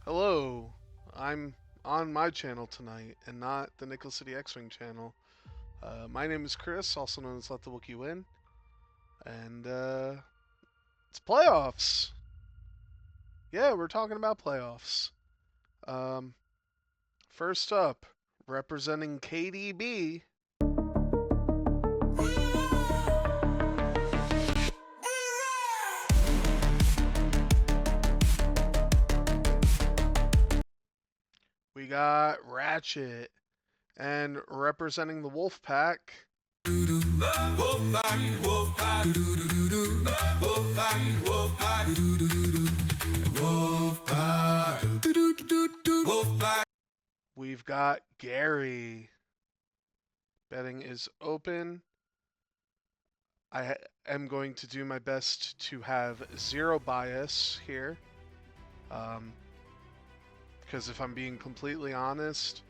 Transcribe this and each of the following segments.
Hello, I'm on my channel tonight and not the Nickel City X-Wing channel. My name is Chris, also known as Let the Wookiee Win, and it's playoffs. Yeah, we're talking about playoffs. Um, First up, representing KDB, we got Ratchet, and representing the Wolfpack, Wolfpack, Wolfpack, Wolfpack, Wolfpack, Wolfpack, Wolfpack. we've got Gary. Betting is open. I am going to do my best to have zero bias here. Because if I'm being completely honest,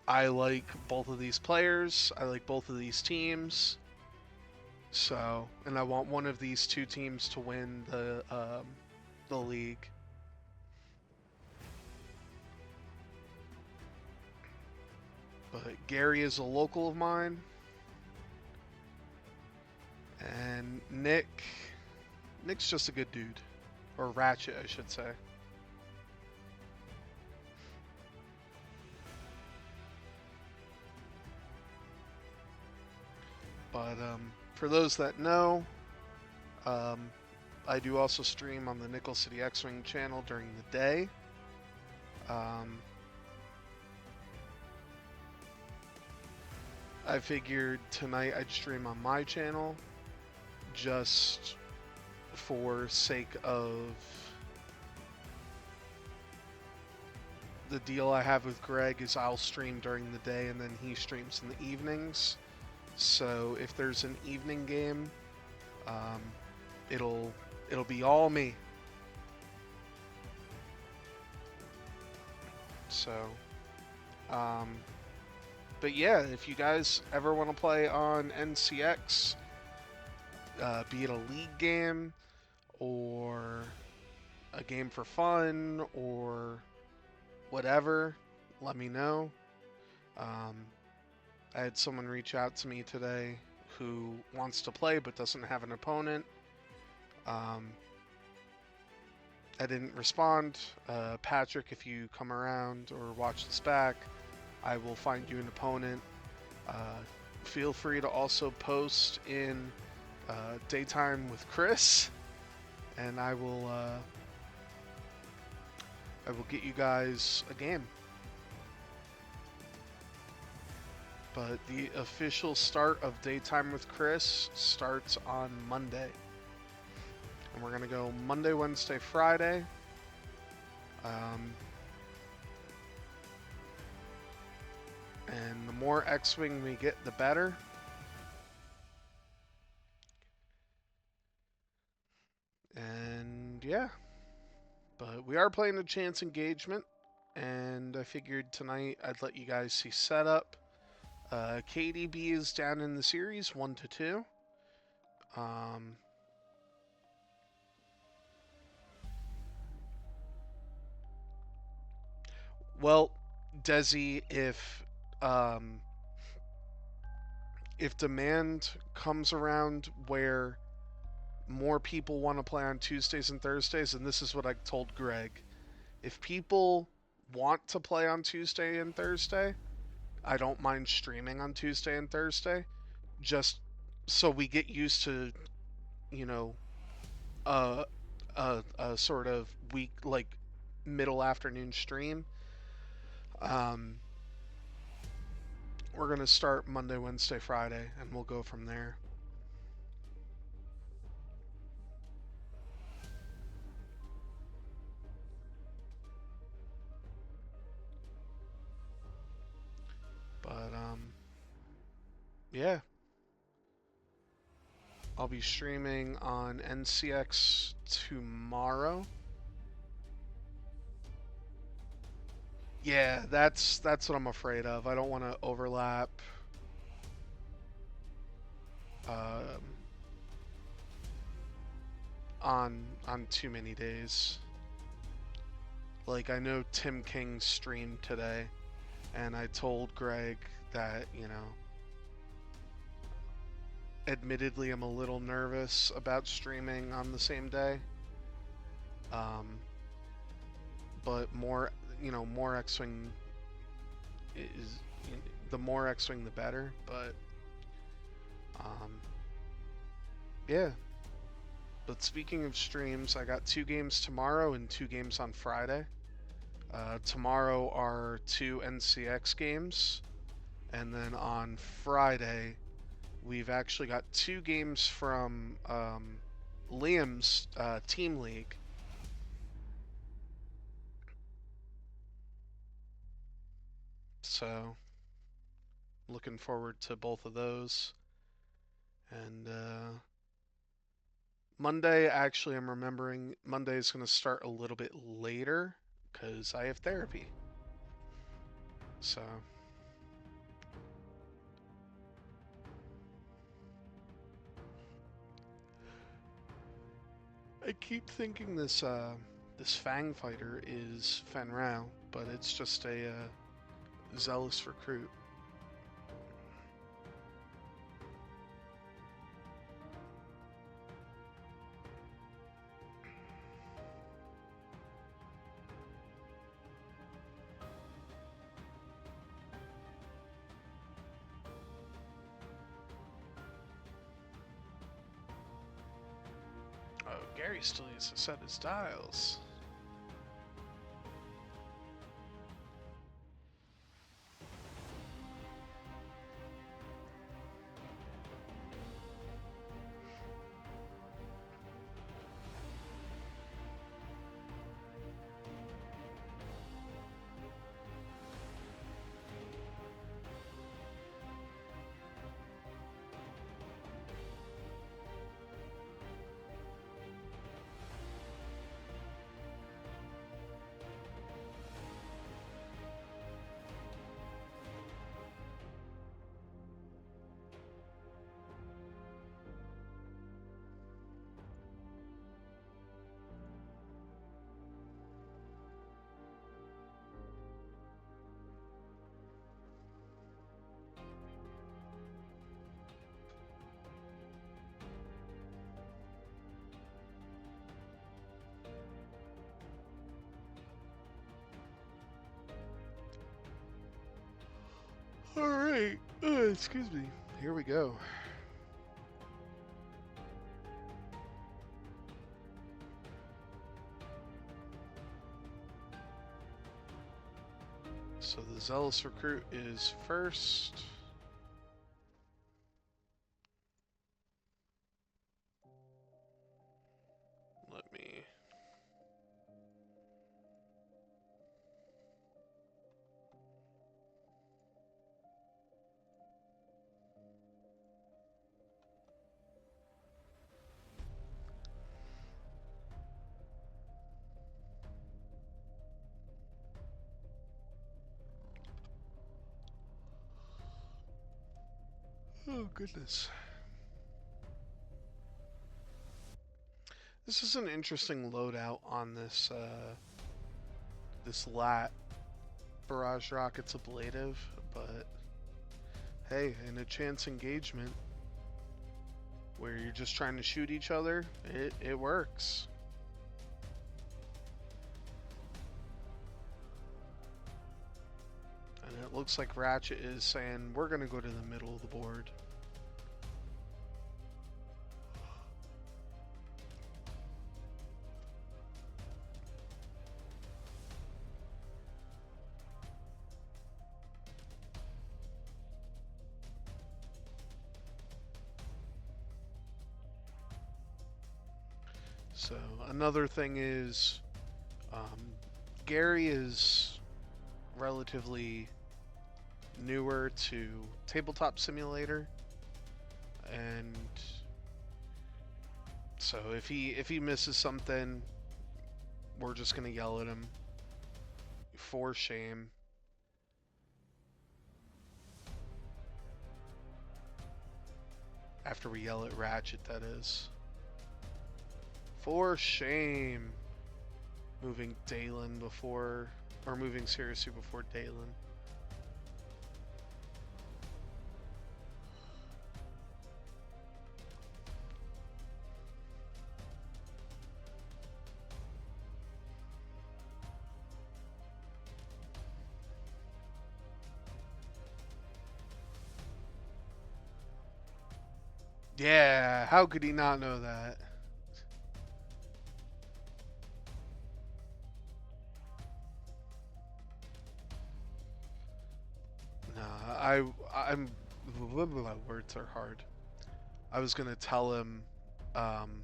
I like both of these players. I like both of these teams. So, and I want one of these two teams to win the league. But Gary is a local of mine, and Nick's just a good dude, or Ratchet, I should say. But for those that know, um, I do also stream on the Nickel City X-Wing channel during the day. I figured tonight I'd stream on my channel just for sake of the deal I have with Greg is I'll stream during the day and then he streams in the evenings. So if there's an evening game, um, it'll be all me. So, um, but yeah, if you guys ever want to play on NCX, be it a league game or a game for fun or whatever, let me know. Um, I had someone reach out to me today who wants to play but doesn't have an opponent. I didn't respond. Patrick, if you come around or watch this back, I will find you an opponent. Feel free to also post in Daytime with Chris, and I will get you guys a game. But the official start of Daytime with Chris starts on Monday. And we're going to go Monday, Wednesday, Friday. And the more X-Wing we get, the better. And yeah. But we are playing a chance engagement. And I figured tonight I'd let you guys see setup. KDB is down in the series 1-2. Well, Desi, if demand comes around where more people want to play on Tuesdays and Thursdays, and this is what I told Greg, if people want to play on Tuesday and Thursday, I don't mind streaming on Tuesday and Thursday, just so we get used to, you know, a a sort of week like middle afternoon stream. Um, we're gonna start Monday, Wednesday, Friday, and we'll go from there. But yeah, I'll be streaming on NCX tomorrow. Yeah, that's what I'm afraid of. I don't want to overlap um, on too many days. Like, I know Tim King streamed today, and I told Greg that, admittedly, I'm a little nervous about streaming on the same day. Um, but more X-Wing is, the more X-Wing, the better. But, um, yeah. But speaking of streams, I got 2 games tomorrow and 2 games on Friday. Tomorrow are 2 NCX games, and then on Friday, we've actually got 2 games from Liam's team league. So, looking forward to both of those. And Monday, actually, I'm remembering Monday is going to start a little bit later because I have therapy. So, I keep thinking this Fang fighter is Fenrau, but it's just a zealous recruit. Oh, Gary still needs to set his dials. Alright, excuse me. Here we go. So the zealous recruit is first. Let me... Oh, goodness. This is an interesting loadout on this lat barrage rockets ablative, but hey, in a chance engagement where you're just trying to shoot each other, it works. And it looks like Ratchet is saying, we're going to go to the middle of the board. So another thing is, Gary is relatively newer to Tabletop Simulator, and so if he misses something, we're just gonna yell at him for shame. After we yell at Ratchet, that is. For shame. moving Dalen before, or moving Sirisu before Dalen. Yeah, how could he not know that? Nah, I'm words are hard. I was gonna tell him um,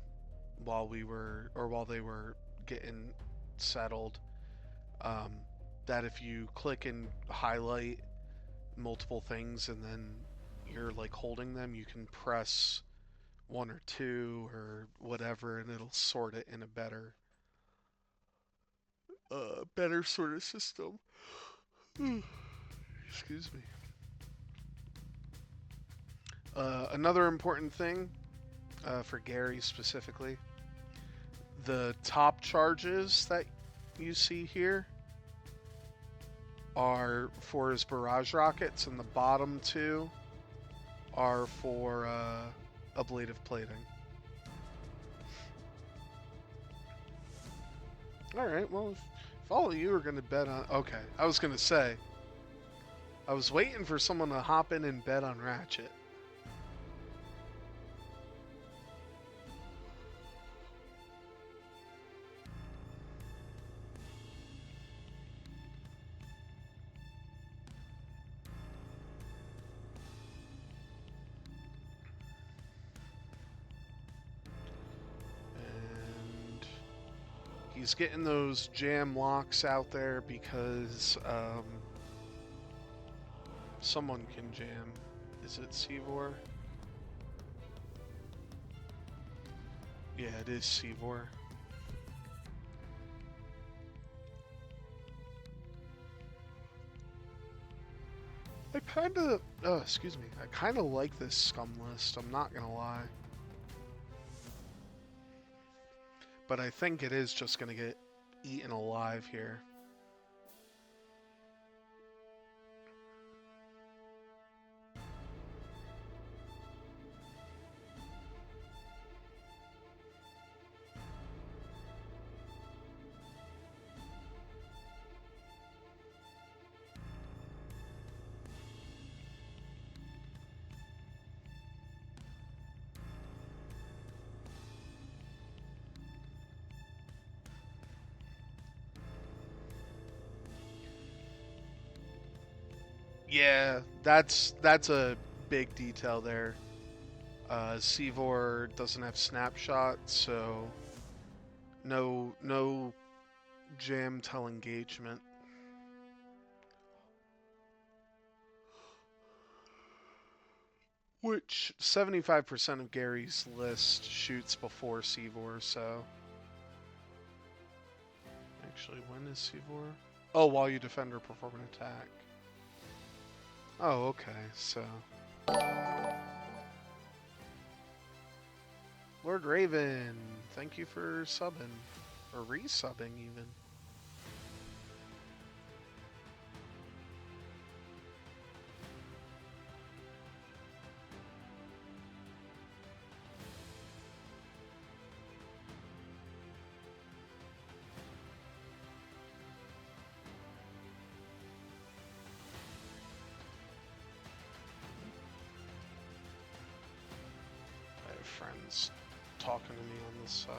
while they were getting settled um, that if you click and highlight multiple things and then you're like holding them, you can press one or two or whatever, and it'll sort it in a better sort of system. Excuse me. Another important thing for Gary specifically, the top charges that you see here are for his barrage rockets, and the bottom two are for ablative plating. Alright, well, if all of you are going to bet on... Okay, I was going to say, I was waiting for someone to hop in and bet on Ratchet. And he's getting those jam locks out there because someone can jam. Is it Seavor? Yeah, it is Seavor. I kind of like this scum list, I'm not gonna lie. But I think it is just gonna get eaten alive here. Yeah, that's a big detail there. Seavor doesn't have snapshot, so no jam till engagement. Which 75% of Gary's list shoots before Seavor, so actually when is Seavor? Oh, while you defend or perform an attack. Oh, okay, so Lord Raven, thank you for subbing. Or resubbing, even. I have friends talking to me on this side.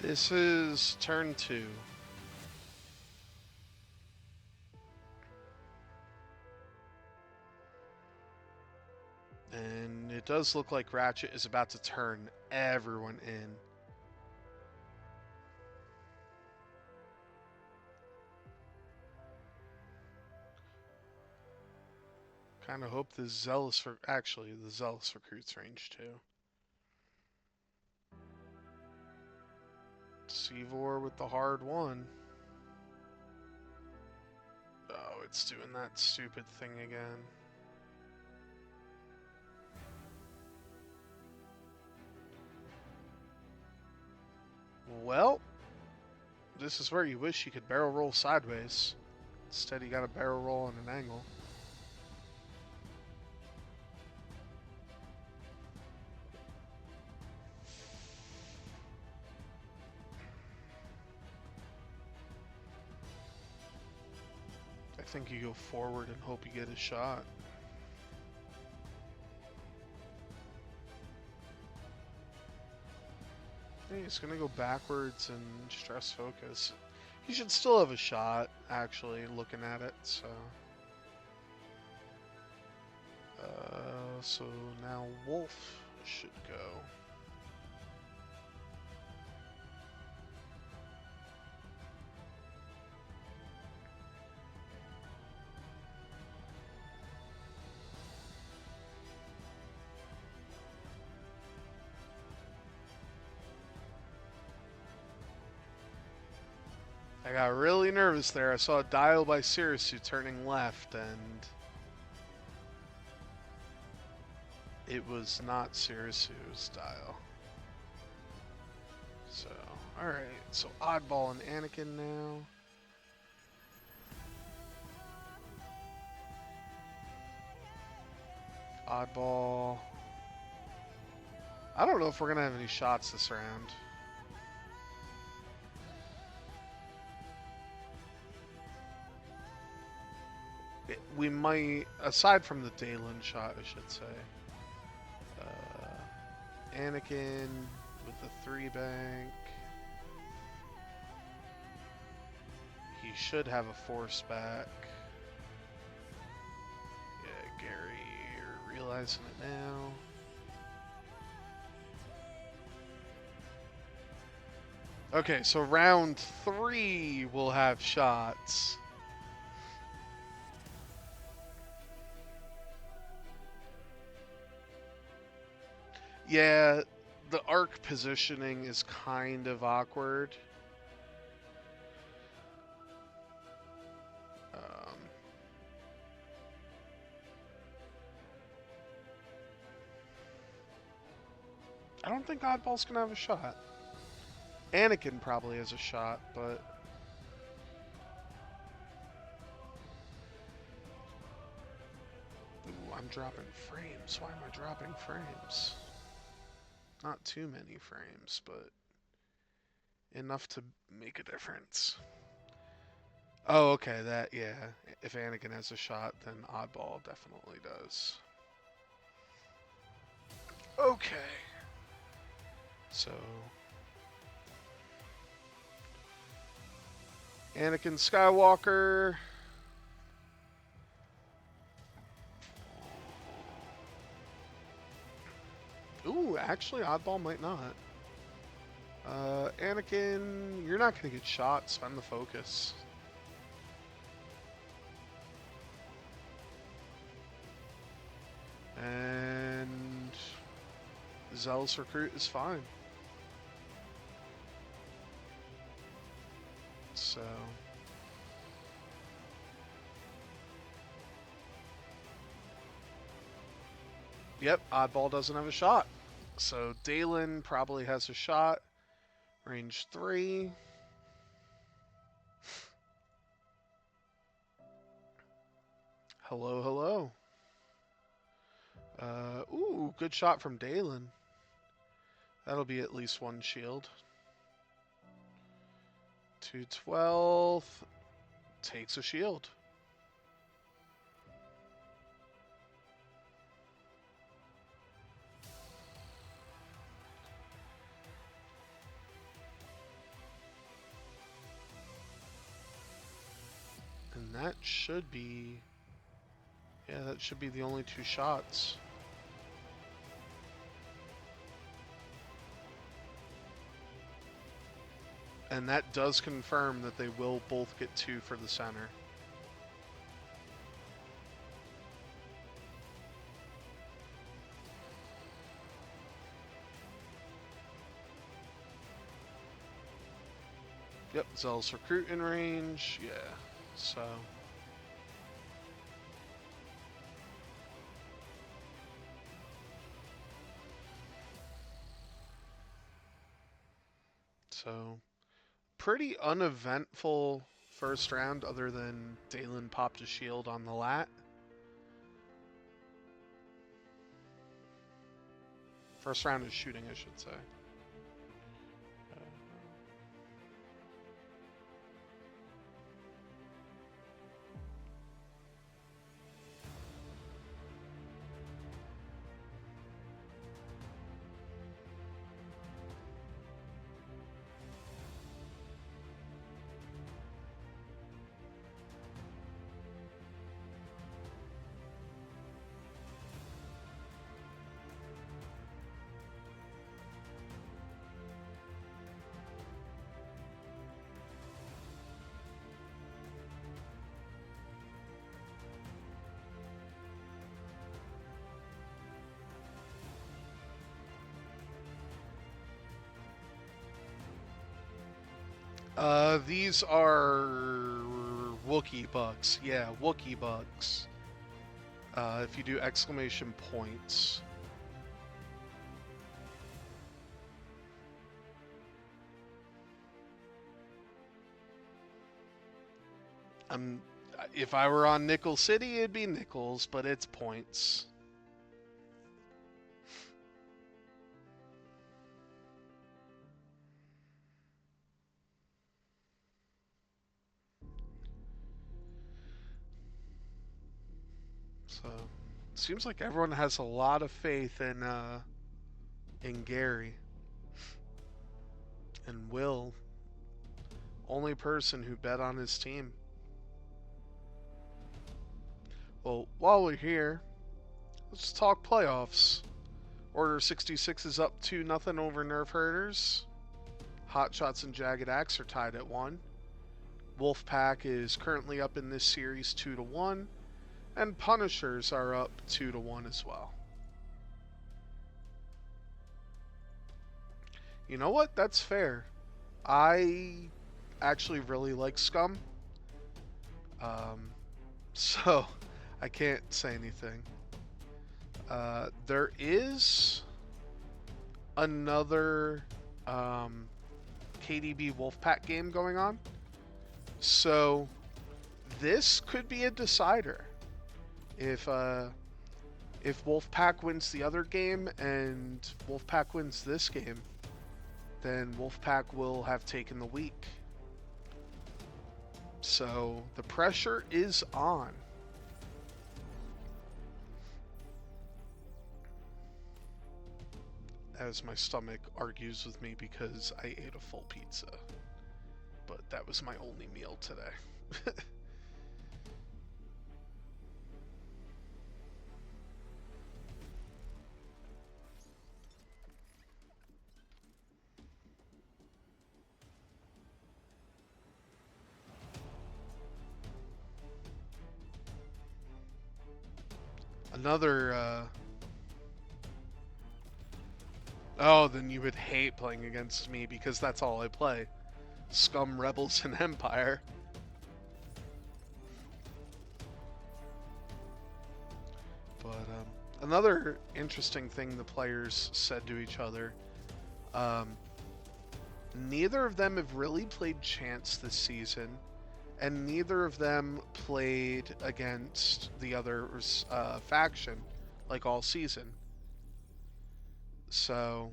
This is turn 2. And it does look like Ratchet is about to turn everyone in. Kind of hope the Zealous... Actually, the Zealous recruits range 2. Seavor with the hard 1. Oh, it's doing that stupid thing again. Well, this is where you wish you could barrel roll sideways. Instead, you got to barrel roll on an angle. I think you go forward and hope you get a shot. Hey, he's gonna go backwards and stress focus. He should still have a shot, actually, looking at it, so... so now Wolf should go. I got really nervous there. I saw a dial by Sirisu turning left, and it was not Sirisu's dial. So, alright. So, Oddball and Anakin now. Oddball. I don't know if we're going to have any shots this round. We might, aside from the Dalen shot, I should say. Anakin with the 3 bank. He should have a force back. Yeah, Gary, you're realizing it now. Okay, so round 3 will have shots. Yeah, the arc positioning is kind of awkward. I don't think Oddball's gonna have a shot. Anakin probably has a shot, but... Ooh, I'm dropping frames. Why am I dropping frames? Not too many frames, but enough to make a difference. Oh, okay, that, yeah. If Anakin has a shot, then Oddball definitely does. Okay. So... Anakin Skywalker... Ooh, actually, Oddball might not. Anakin, you're not going to get shot. Spend the focus. And Zealous Recruit is fine. So... Yep, Oddball doesn't have a shot. So Dalen probably has a shot. Range 3. Hello, hello. Ooh, good shot from Dalen. That'll be at least 1 shield. 212. Takes a shield. that should be... Yeah, that should be the only 2 shots. And that does confirm that they will both get 2 for the center. Yep, Zell's recruit in range. Yeah, so... So, pretty uneventful first round other than Dalen popped a shield on the lat. First round is shooting, I should say. These are Wookiee bucks. Yeah, Wookiee bucks. If you do exclamation points. If I were on Nickel City, it'd be nickels, but it's points. So, seems like everyone has a lot of faith in Gary and Will. Only person who bet on his team. Well, while we're here, let's talk playoffs. Order 66 is up 2-0 over Nerf Herders. Hot Shots and Jagged Axe are tied at 1. Wolfpack is currently up in this series 2-1. And Punishers are up 2-1 as well. You know what? That's fair. I actually really like Scum. So I can't say anything. There is another KDB Wolfpack game going on. So this could be a decider. If Wolfpack wins the other game and Wolfpack wins this game, then Wolfpack will have taken the week. So the pressure is on. As my stomach argues with me because I ate a full pizza. But that was my only meal today. Another, Oh, then you would hate playing against me because that's all I play. Scum, Rebels, and Empire. But, another interesting thing the players said to each other, neither of them have really played Chance this season, and neither of them played against the other's faction, like all season. So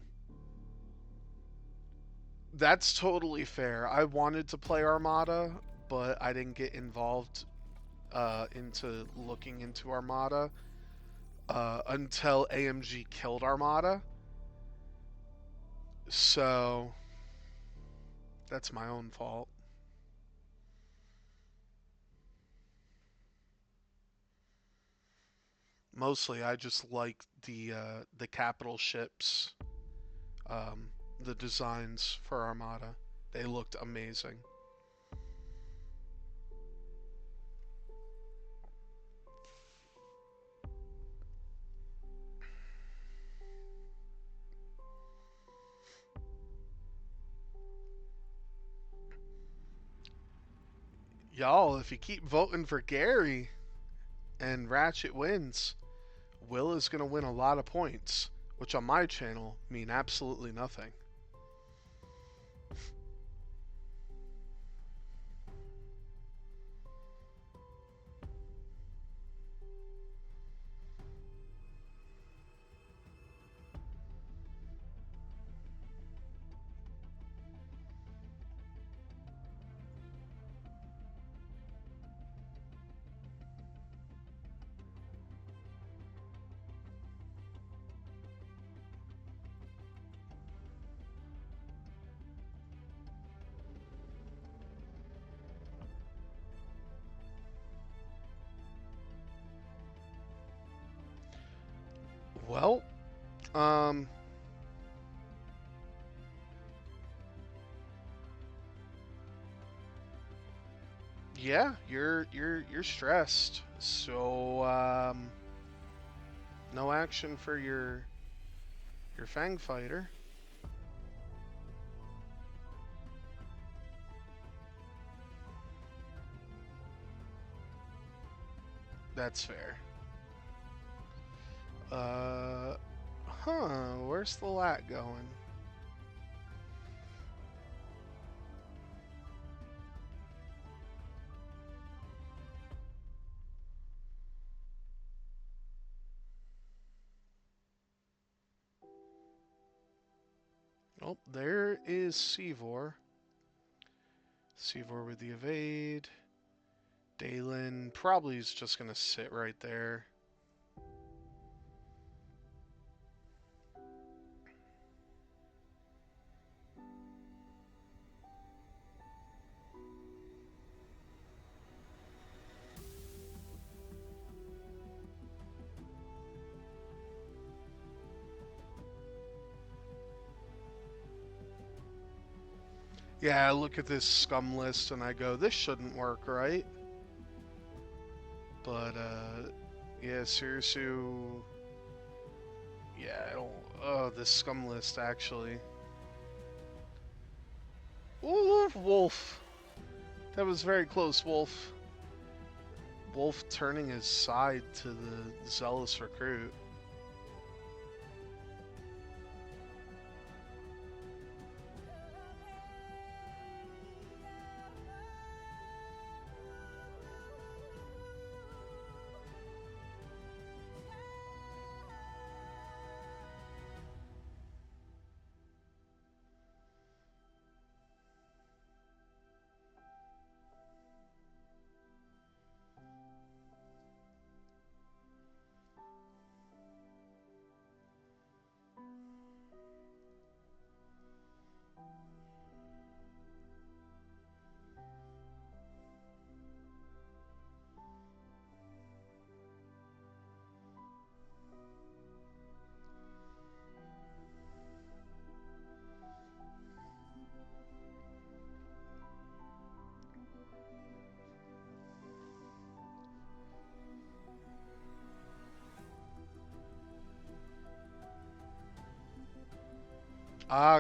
that's totally fair. I wanted to play Armada, but I didn't get involved into looking into Armada until AMG killed Armada. So that's my own fault. Mostly, I just like the capital ships, um, the designs for Armada. They looked amazing. Y'all, if you keep voting for Gary and Ratchet wins, Will is going to win a lot of points, which on my channel mean absolutely nothing. Well, um, yeah, you're stressed. So no action for your Fang fighter. That's fair. Uh, where's the lat going? Oh, there is Seavor. Seavor with the evade. Dalen probably is just gonna sit right there. Yeah, I look at this scum list and I go, this shouldn't work, right? But yeah, Sirisu. Yeah, I don't. Oh, this scum list actually. Ooh, Wolf. That was very close, Wolf. Wolf turning his side to the zealous recruit.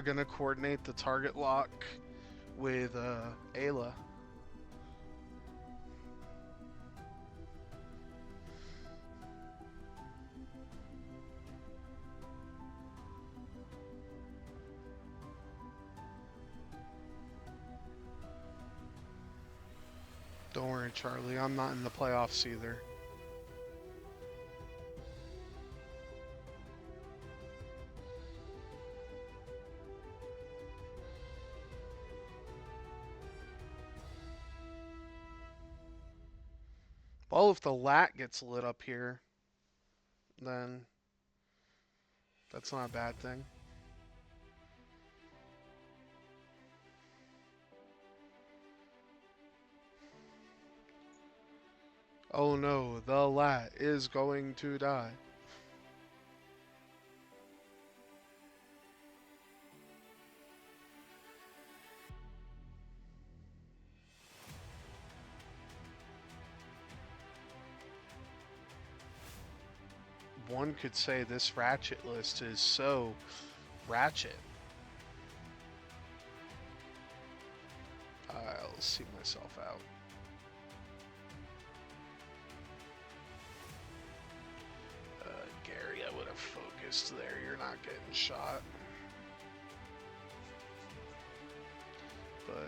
Gonna coordinate the target lock with Ayla. Don't worry, Charlie. I'm not in the playoffs either. Well, if the lat gets lit up here, then that's not a bad thing. Oh no, the lat is going to die. One could say this Ratchet list is so Ratchet. I'll see myself out. Gary, I would have focused there. You're not getting shot. But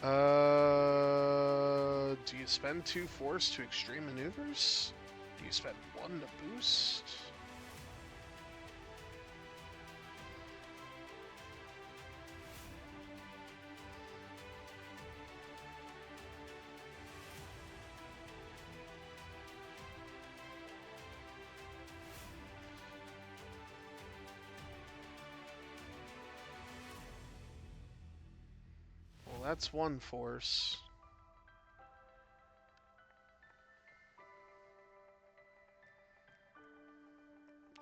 whatever. Do you spend 2 force to extreme maneuvers? Do you spend 1 to boost? Well, that's 1 force.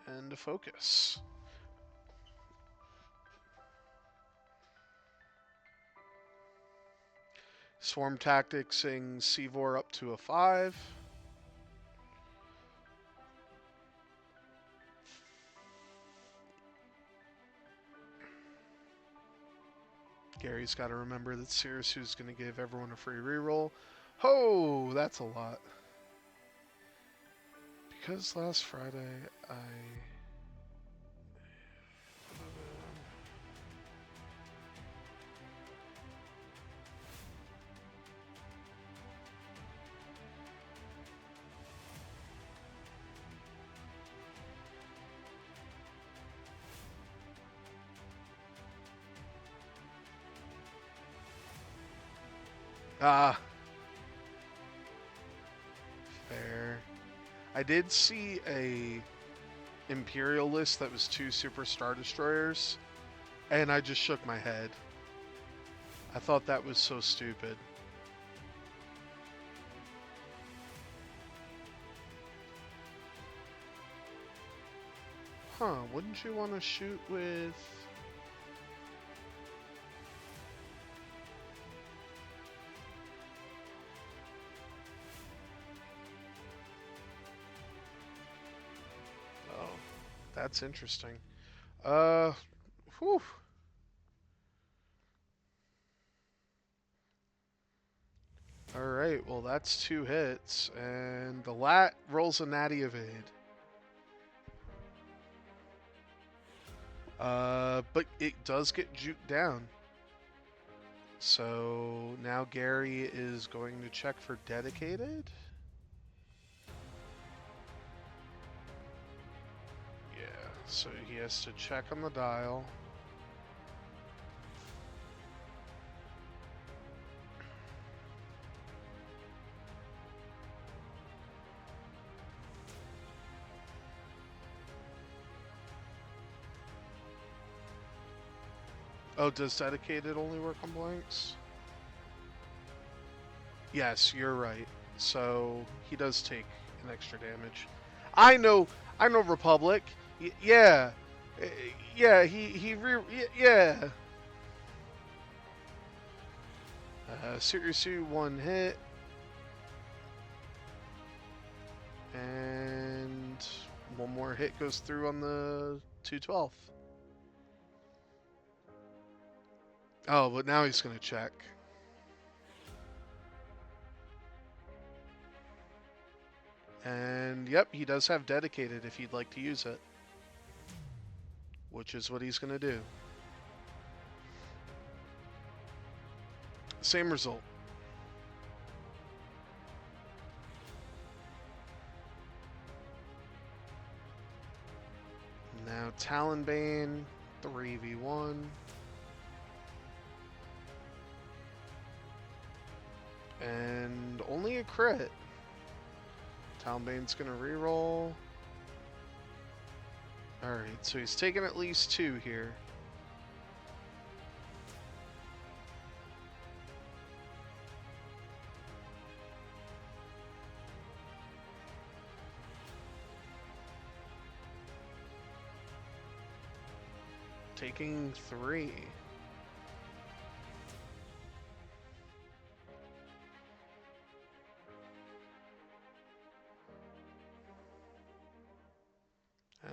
And a focus. Swarm Tacticsing Seavor up to a 5. Gary's got to remember that Sirisu's going to give everyone a free reroll. Ho! That's a lot. Because last Friday I... Fair. I did see a Imperial list that was 2 Super Star Destroyers, and I just shook my head. I thought that was so stupid. Huh, wouldn't you want to shoot with... Oh, that's interesting. Whew. Alright, well that's 2 hits, and the lat rolls a natty evade. But it does get juked down. So now Gary is going to check for dedicated. Yeah, so he has to check on the dial. Oh, does dedicated only work on blanks? Yes, you're right. So he does take an extra damage. I know Republic. Yeah, yeah. Yeah. Sirisu 1 hit, and 1 more hit goes through on the 212. Oh, but now he's gonna check. And yep, he does have dedicated if he'd like to use it, which is what he's gonna do. Same result. Now Talonbane 3v1. And only a crit. Talonbane's gonna reroll. Alright, so he's taking at least 2 here. taking 3.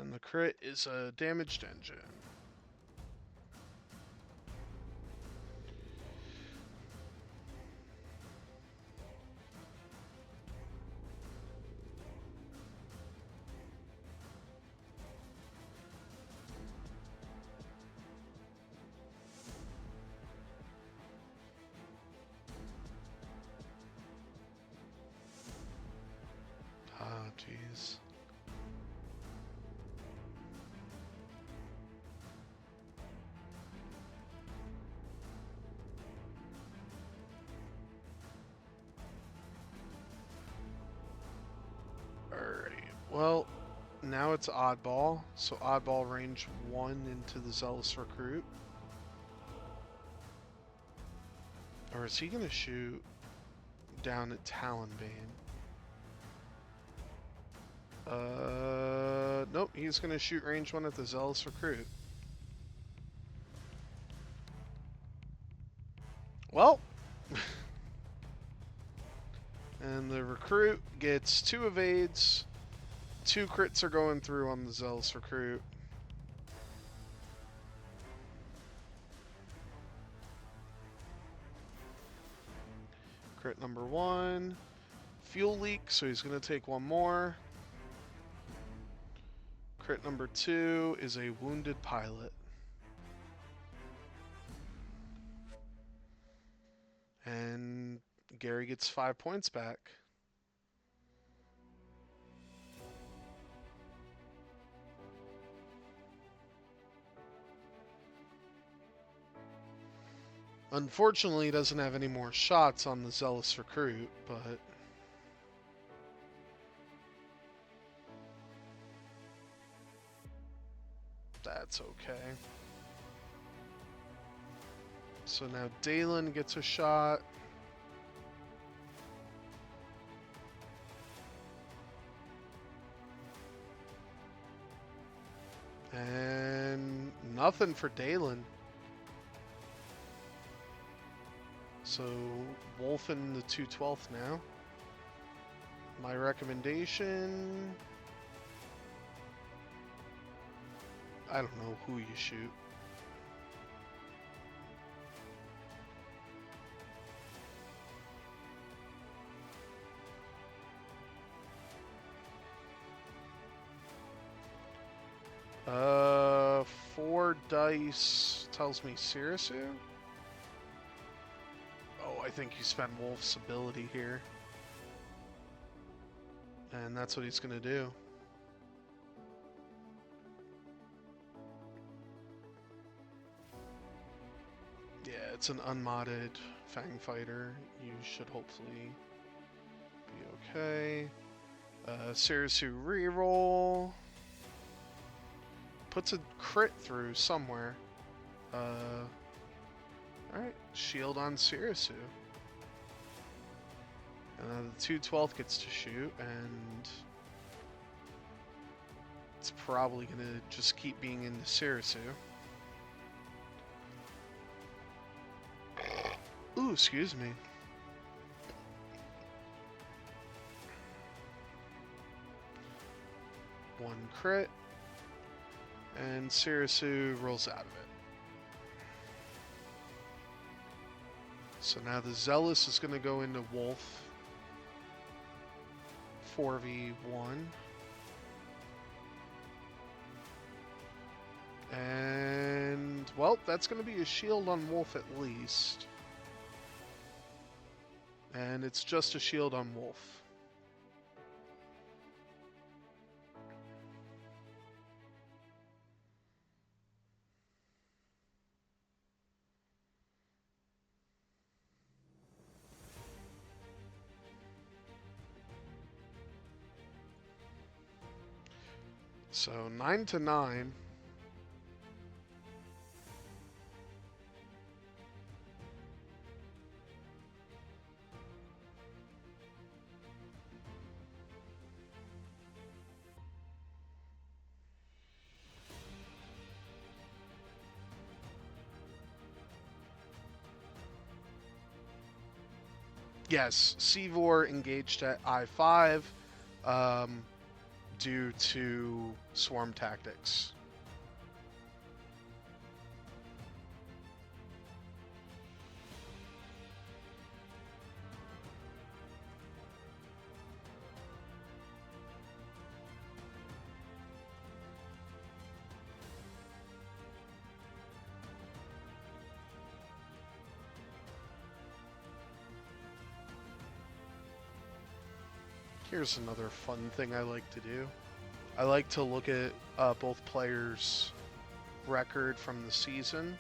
And the crit is a damaged engine. Ah, jeez. Alright, well, now it's oddball. So oddball range 1 into the Zealous Recruit. Or is he going to shoot down at Talonbane? Nope, he's going to shoot range 1 at the Zealous Recruit. Well, and the Recruit gets 2 evades. 2 crits are going through on the Zealous Recruit. Crit number 1. Fuel leak, so he's going to take 1 more. Crit number 2 is a wounded pilot. And Gary gets 5 points back. Unfortunately, he doesn't have any more shots on the Zealous Recruit, but that's okay. So now Dalen gets a shot. And nothing for Dalen. So Wolf in the 212th now. My recommendation, I don't know who you shoot. Uh, 4 dice tells me Sirisu. Oh, I think you spend Wolf's ability here. And that's what he's going to do. Yeah, it's an unmodded Fang Fighter. You should hopefully be okay. Sirisu reroll. Puts a crit through somewhere. Alright, shield on Sirisu. And then the 212th gets to shoot, and it's probably going to just keep being into Sirisu. Ooh, excuse me. One crit, and Sirisu rolls out of it. So now the Zealous is going to go into Wolf. 4v1. And, well, that's going to be a shield on Wolf at least. And it's just a shield on Wolf. So 9-9. Yes, Seavor engaged at I5 um, due to swarm tactics. Here's another fun thing I like to do. I like to look at both players' record from the season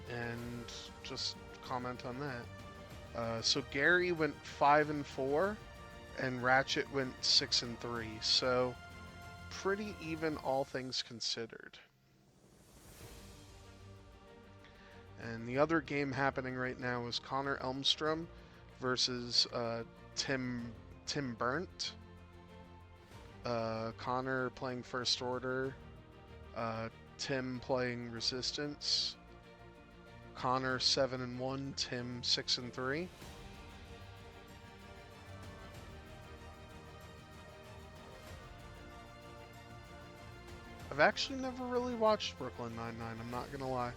and just comment on that. So Gary went 5-4, and Ratchet went 6-3. So pretty even, all things considered. And the other game happening right now is Connor Elmstrom versus Tim Burnt. Connor playing First Order, Tim playing Resistance. Connor 7-1, Tim 6-3. I've actually never really watched Brooklyn Nine-Nine, I'm not gonna lie.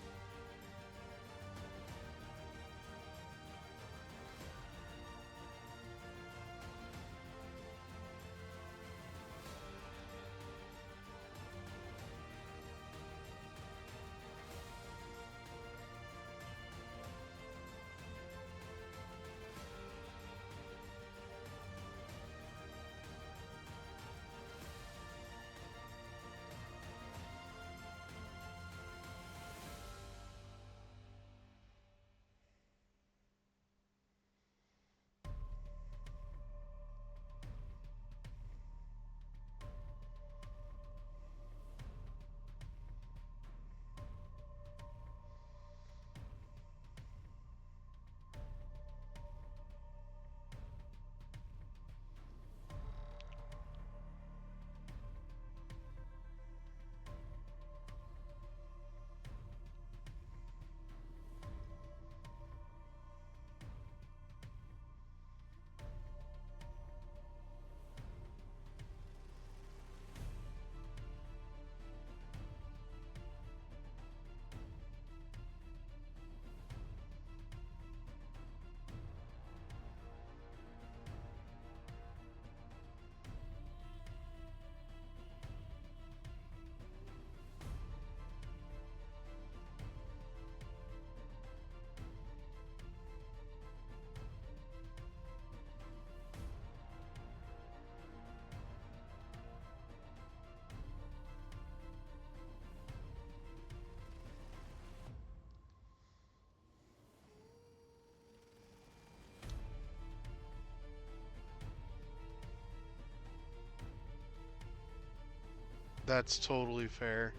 That's totally fair.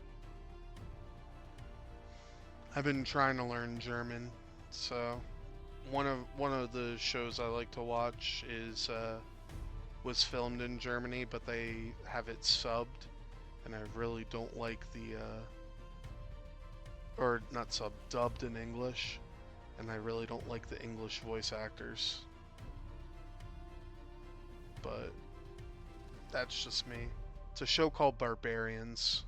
I've been trying to learn German, so one of the shows I like to watch is was filmed in Germany, but they have it subbed, and I really don't like the or not subbed, dubbed in English, and I really don't like the English voice actors. But that's just me. It's a show called Barbarians.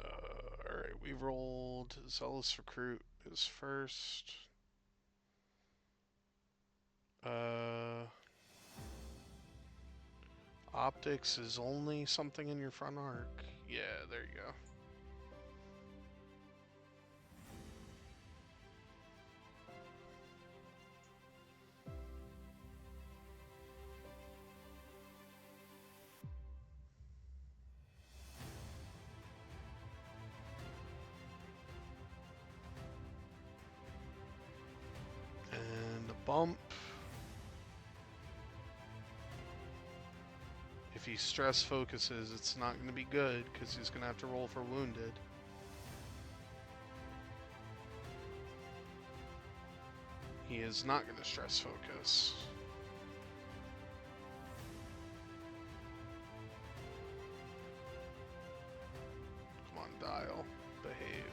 Alright, we rolled Zealous Recruit is first. Optics is only something in your front arc. Yeah, there you go. And a bump. If he stress focuses, it's not going to be good because he's going to have to roll for wounded. He is not going to stress focus. Come on, Dial. Behave.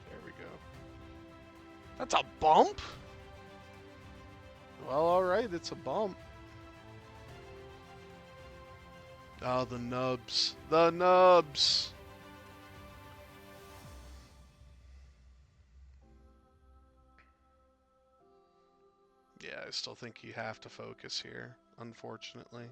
There we go. That's a bump? Well, alright, it's a bump. Oh, the nubs. The nubs! Yeah, I still think you have to focus here, unfortunately.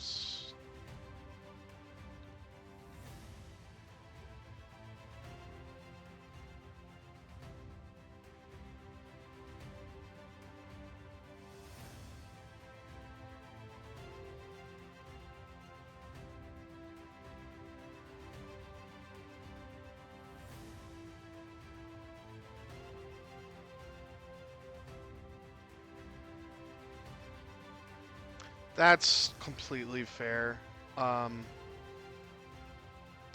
Oops. That's completely fair. I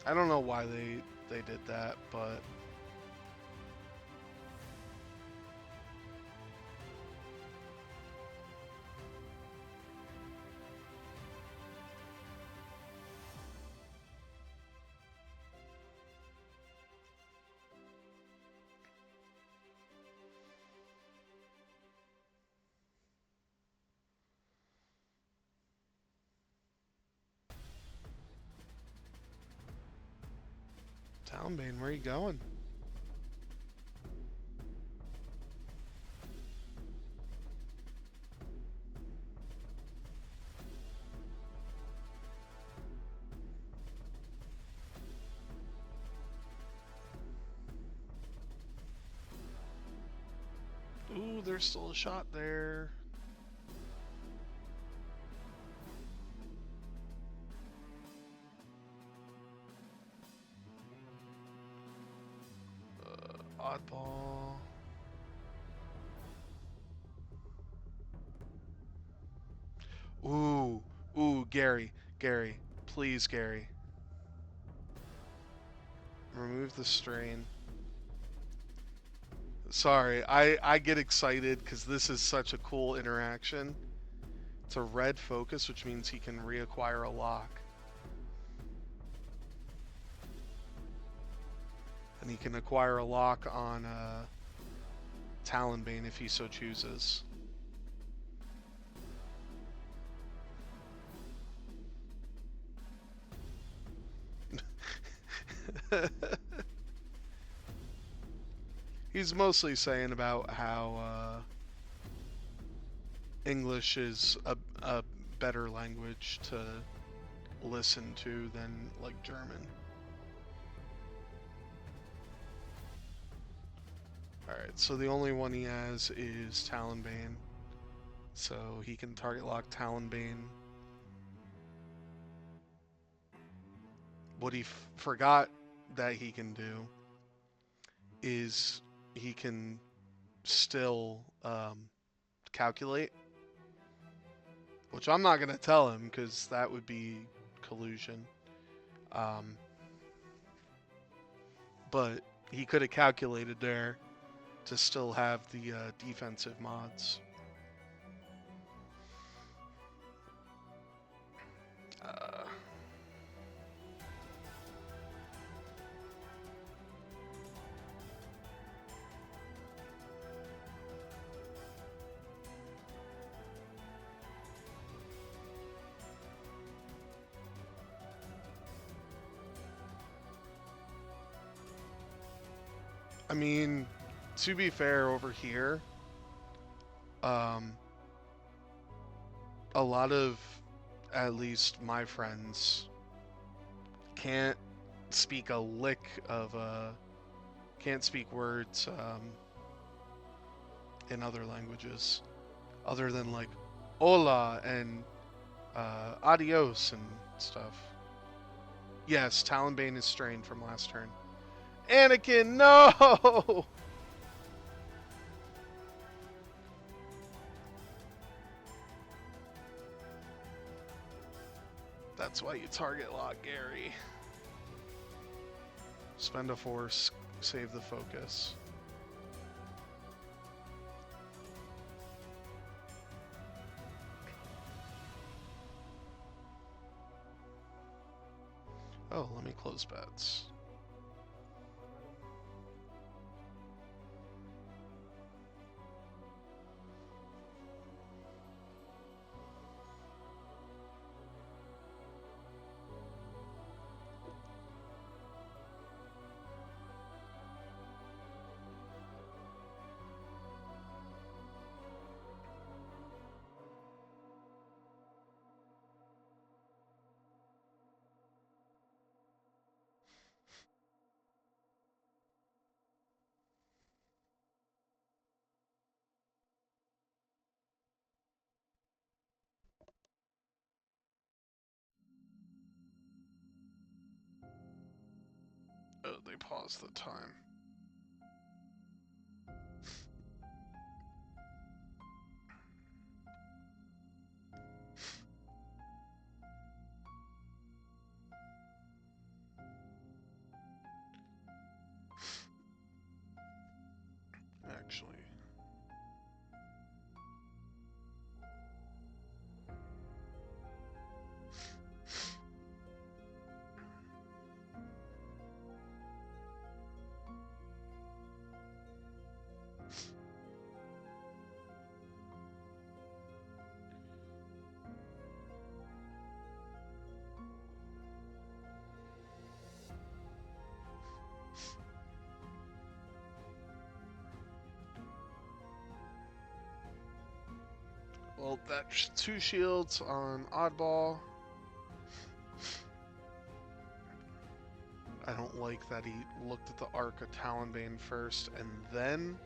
don't know why they did that, but Talonbane, where are you going? Ooh, there's still a shot there. Oddball. Ooh, Gary, please, Gary. Remove the strain. Sorry, I get excited because this is such a cool interaction. It's a red focus, which means he can reacquire a lock. And he can acquire a lock on Talonbane if he so chooses. He's mostly saying about how English is a better language to listen to than like German. Alright, so the only one he has is Talonbane. So he can target lock Talonbane. What he forgot that he can do is he can still calculate, which I'm not going to tell him because that would be collusion. But he could have calculated there to still have the defensive mods. I mean, to be fair, over here, a lot of at least my friends, can't speak a lick of can't speak words in other languages other than like hola and adios and stuff. Yes, Talonbane is strained from last turn. Anakin, no! That's why you target lock Gary. Spend a force, save the focus. Oh, let me close bets. Oh, they paused the time. Actually. Well, that's 2 shields on Oddball. I don't like that he looked at the Arc of Talonbane first and then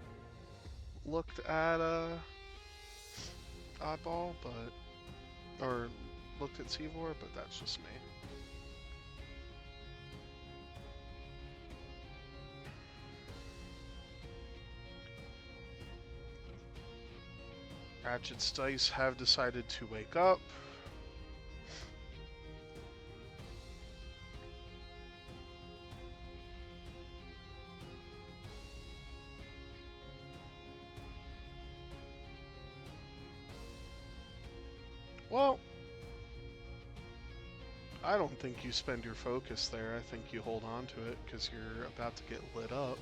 looked at Oddball, but or looked at Seavor, but that's just me. Ratchet's dice have decided to wake up. Well, I don't think you spend your focus there. I think you hold on to it because you're about to get lit up.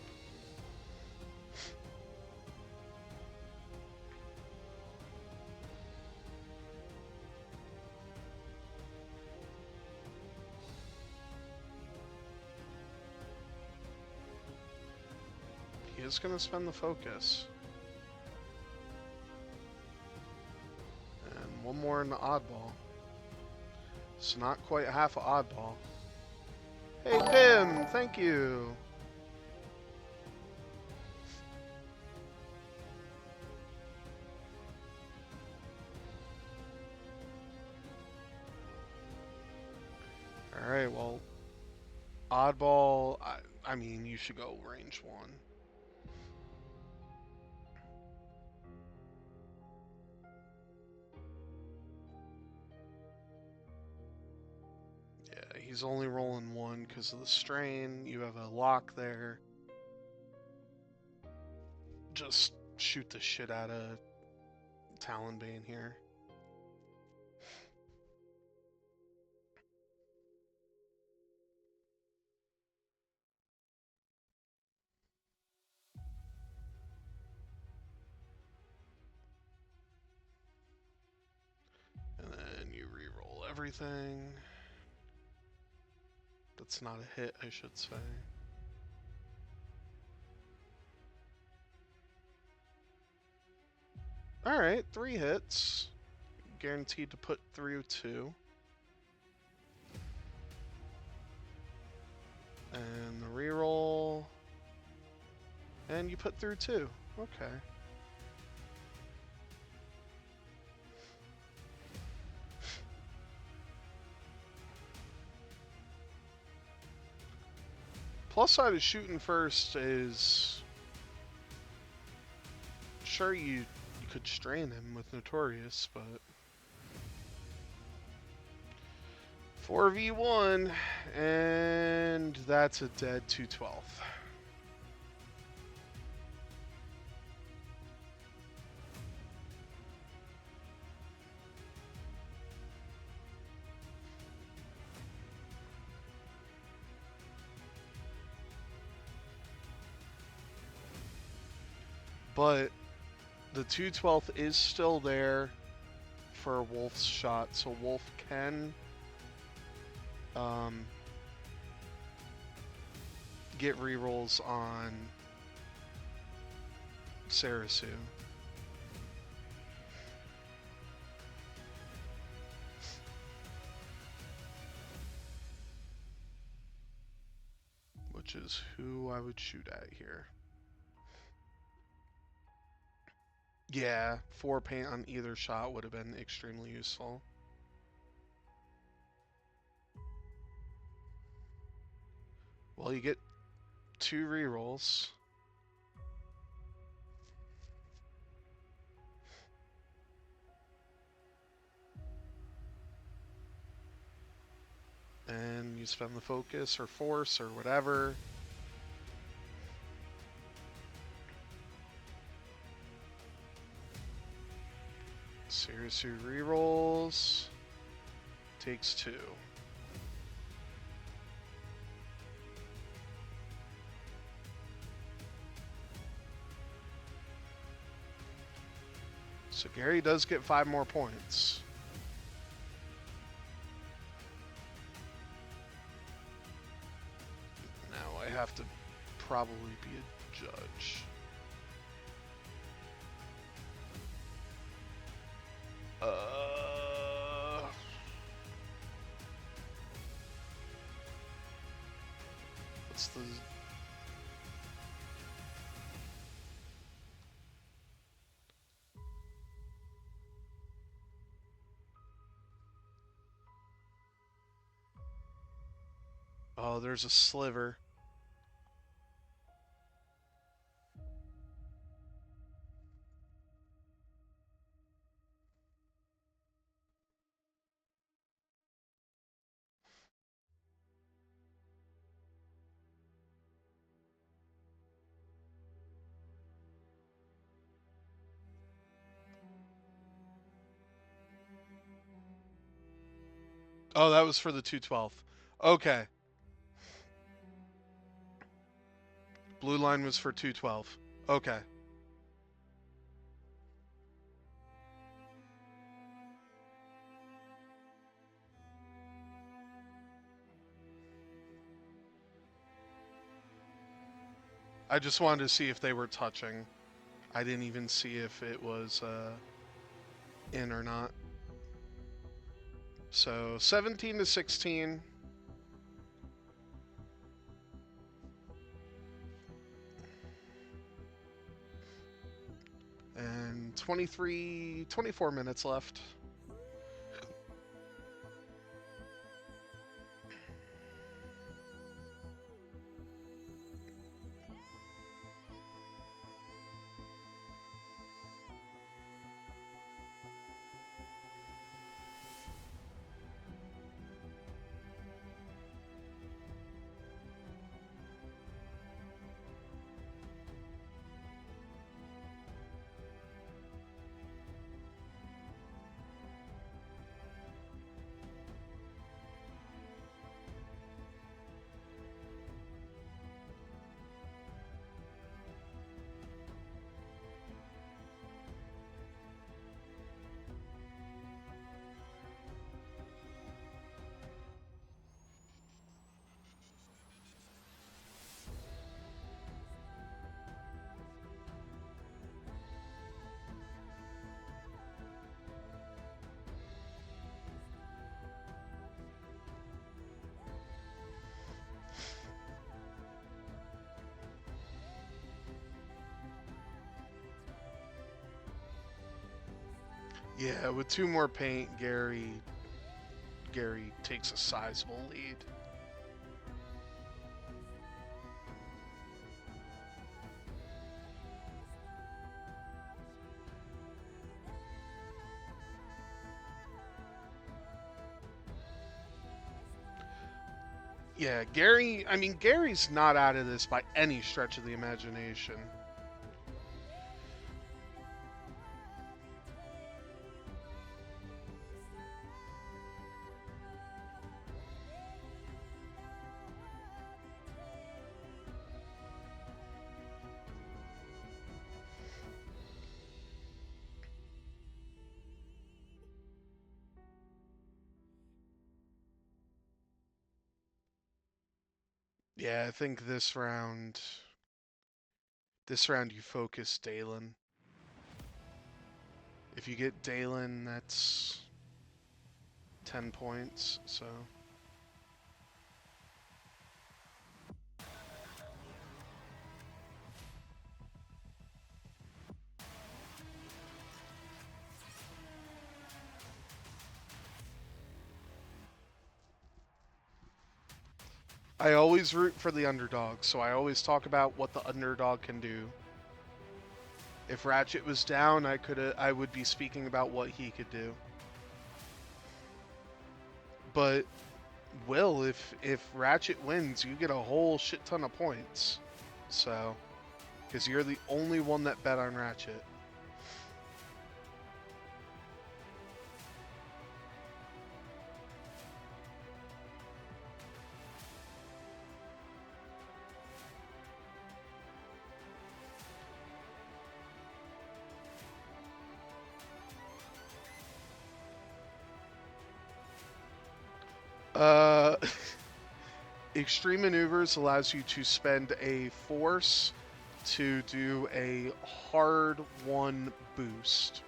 He is going to spend the focus. And one more in the Oddball. It's not quite half an Oddball. Hey, Pim! Thank you! Alright, well, Oddball, I mean, you should go range 1. Yeah, he's only rolling 1 because of the strain. You have a lock there. Just shoot the shit out of Talonbane here. And then you re-roll everything. That's not a hit, I should say. Alright, 3 hits. Guaranteed to put through 2. And the reroll. And you put through 2. Okay. Plus side of shooting first is... Sure, you could strain him with Notorious, but... 4v1, and that's a dead 212. But the 212th is still there for Wolf's shot, so Wolf can get rerolls on Sarasu. Which is who I would shoot at here. Yeah, 4 paint on either shot would have been extremely useful. Well, you get 2 rerolls. And you spend the focus or force or whatever. Sarasu rerolls. Takes 2. So Gary does get 5 more points. Now I have to probably be a judge. What's the... Oh, there's a sliver. Oh, that was for the 212. Okay. Blue line was for 212. Okay. I just wanted to see if they were touching. I didn't even see if it was in or not. So 17 to 16. And 24 minutes left. Yeah, with 2 more paint, Gary takes a sizable lead. Yeah, Gary's not out of this by any stretch of the imagination. Yeah, I think this round you focus Dalen. If you get Dalen, that's 10 points, so. I always root for the underdog, so I always talk about what the underdog can do. If Ratchet was down, I would be speaking about what he could do. But Will, if Ratchet wins, you get a whole shit ton of points. So, because you're the only one that bet on Ratchet. Uh, Extreme Maneuvers allows you to spend a force to do a hard one boost.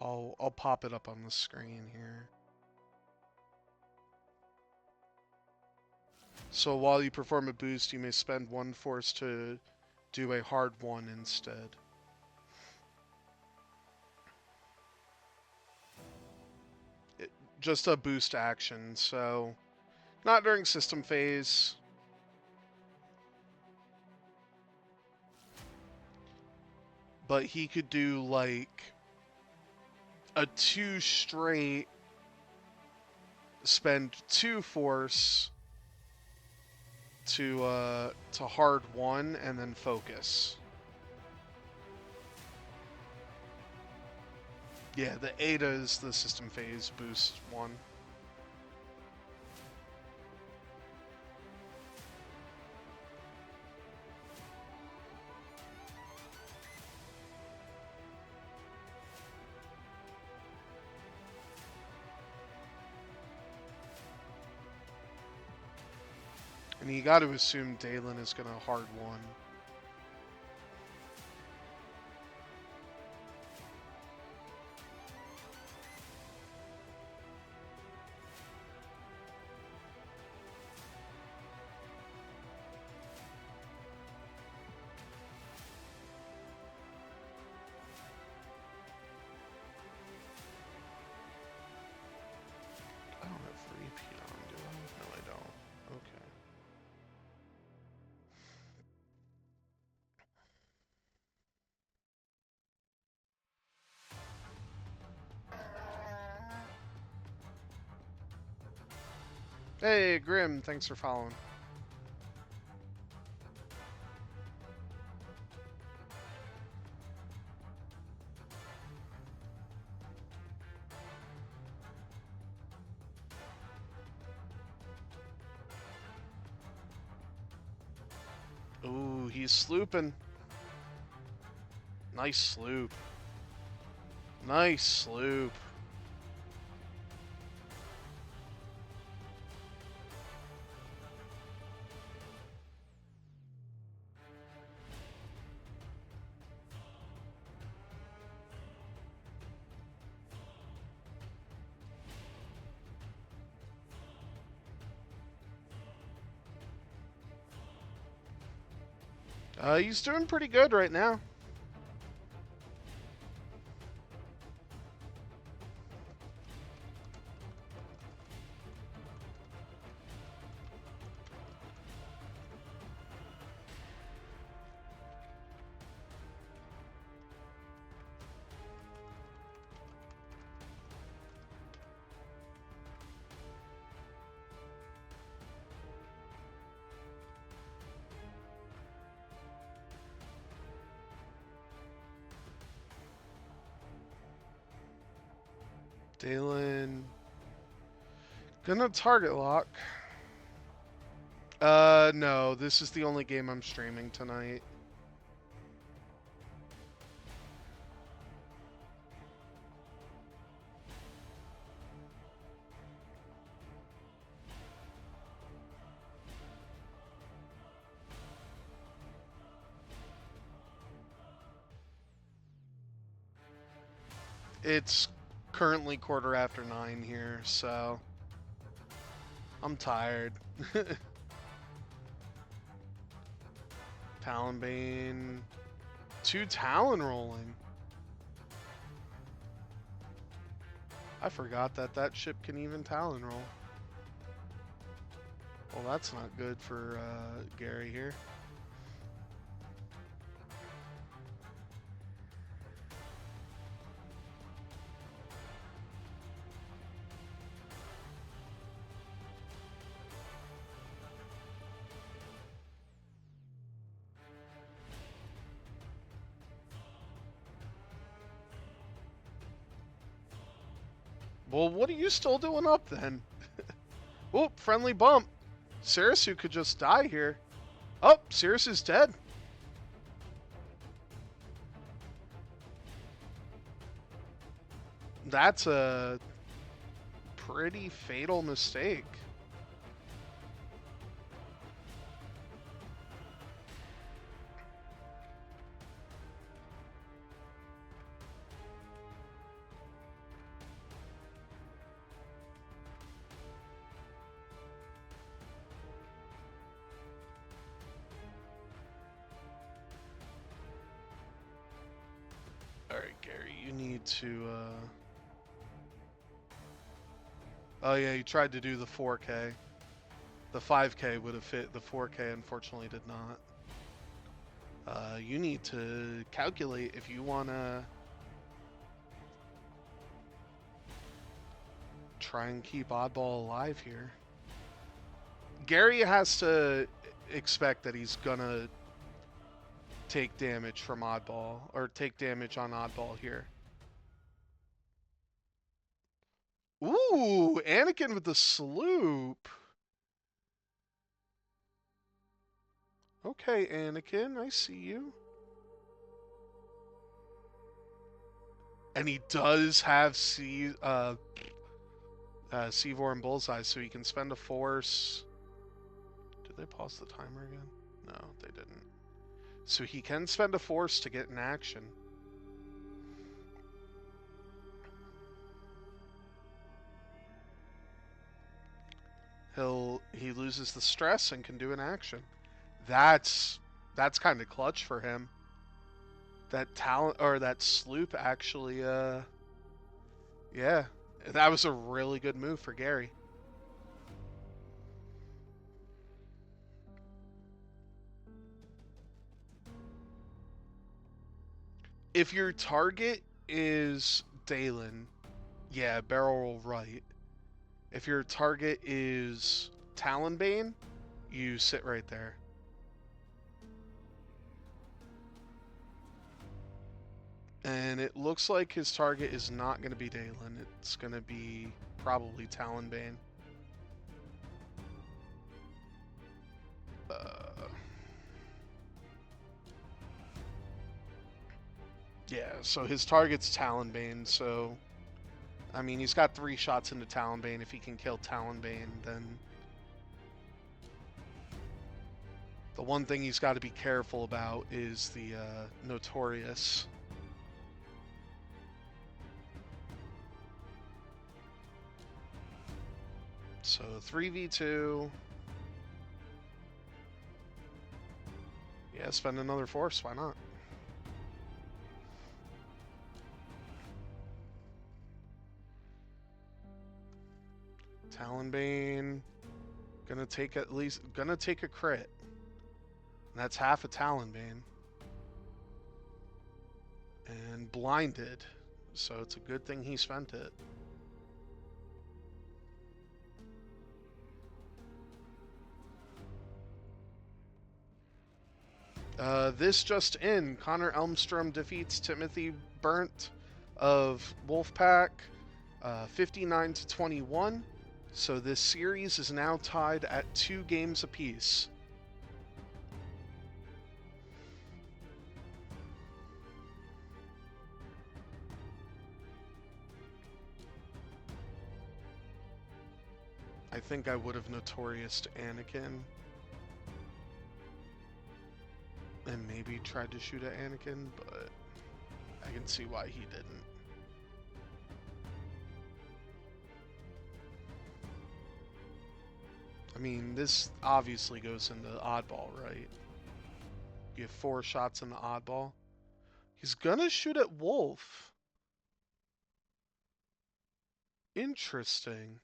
I'll pop it up on the screen here. So while you perform a boost, you may spend 1 force to do a hard one instead. Just a boost action, so not during system phase. But he could do like a 2 straight, spend 2 force to hard 1 and then focus. Yeah, the Ada is the system phase boost 1. And you got to assume Dalen is going to hard 1. I don't have repeat on, do I? No, I don't. Okay. Hey, Grim, thanks for following. Ooh, he's slooping. Nice sloop. Nice sloop. He's doing pretty good right now. Dalen. Gonna target lock. No, this is the only game I'm streaming tonight. It's currently 9:15 here, so I'm tired. Talonbane. 2 Talon rolling. I forgot that ship can even Talon roll. Well, that's not good for Gary here. Well, what are you still doing up then? Oh, friendly bump. Sarasu could just die here. Oh, Sirisu's dead. That's a pretty fatal mistake. Alright, Gary, you need to, Oh yeah, you tried to do the 4K. The 5K would have fit, the 4K unfortunately did not. You need to calculate if you want to try and keep Oddball alive here. Gary has to expect that he's gonna take damage from Oddball, or take damage on Oddball here. Ooh, Anakin with the sloop. Okay, Anakin, I see you. And he does have Seavor and Bullseye, so he can spend a force. Did they pause the timer again? No, they didn't. So he can spend a force to get in action. He loses the stress and can do an action. That's kind of clutch for him. That talent, or that sloop actually, yeah, that was a really good move for Gary. If your target is Dalen, yeah, barrel roll right. If your target is Talonbane, you sit right there. And it looks like his target is not going to be Dalen. It's going to be probably Talonbane. Yeah, so his target's Talonbane, so I mean, he's got 3 shots into Talonbane. If he can kill Talonbane, then the one thing he's got to be careful about is the Notorious. So 3v2. Yeah, spend another force. Why not? Talonbane. Gonna take a crit. And that's half a Talonbane. And blinded. So it's a good thing he spent it. This just in, Connor Elmstrom defeats Timothy Burnt of Wolfpack 59-21. So this series is now tied at 2 games apiece. I think I would have notorious Anakin. And maybe tried to shoot at Anakin, but I can see why he didn't. I mean, this obviously goes into oddball, right? You have 4 shots in the oddball. He's gonna shoot at Wolf. Interesting.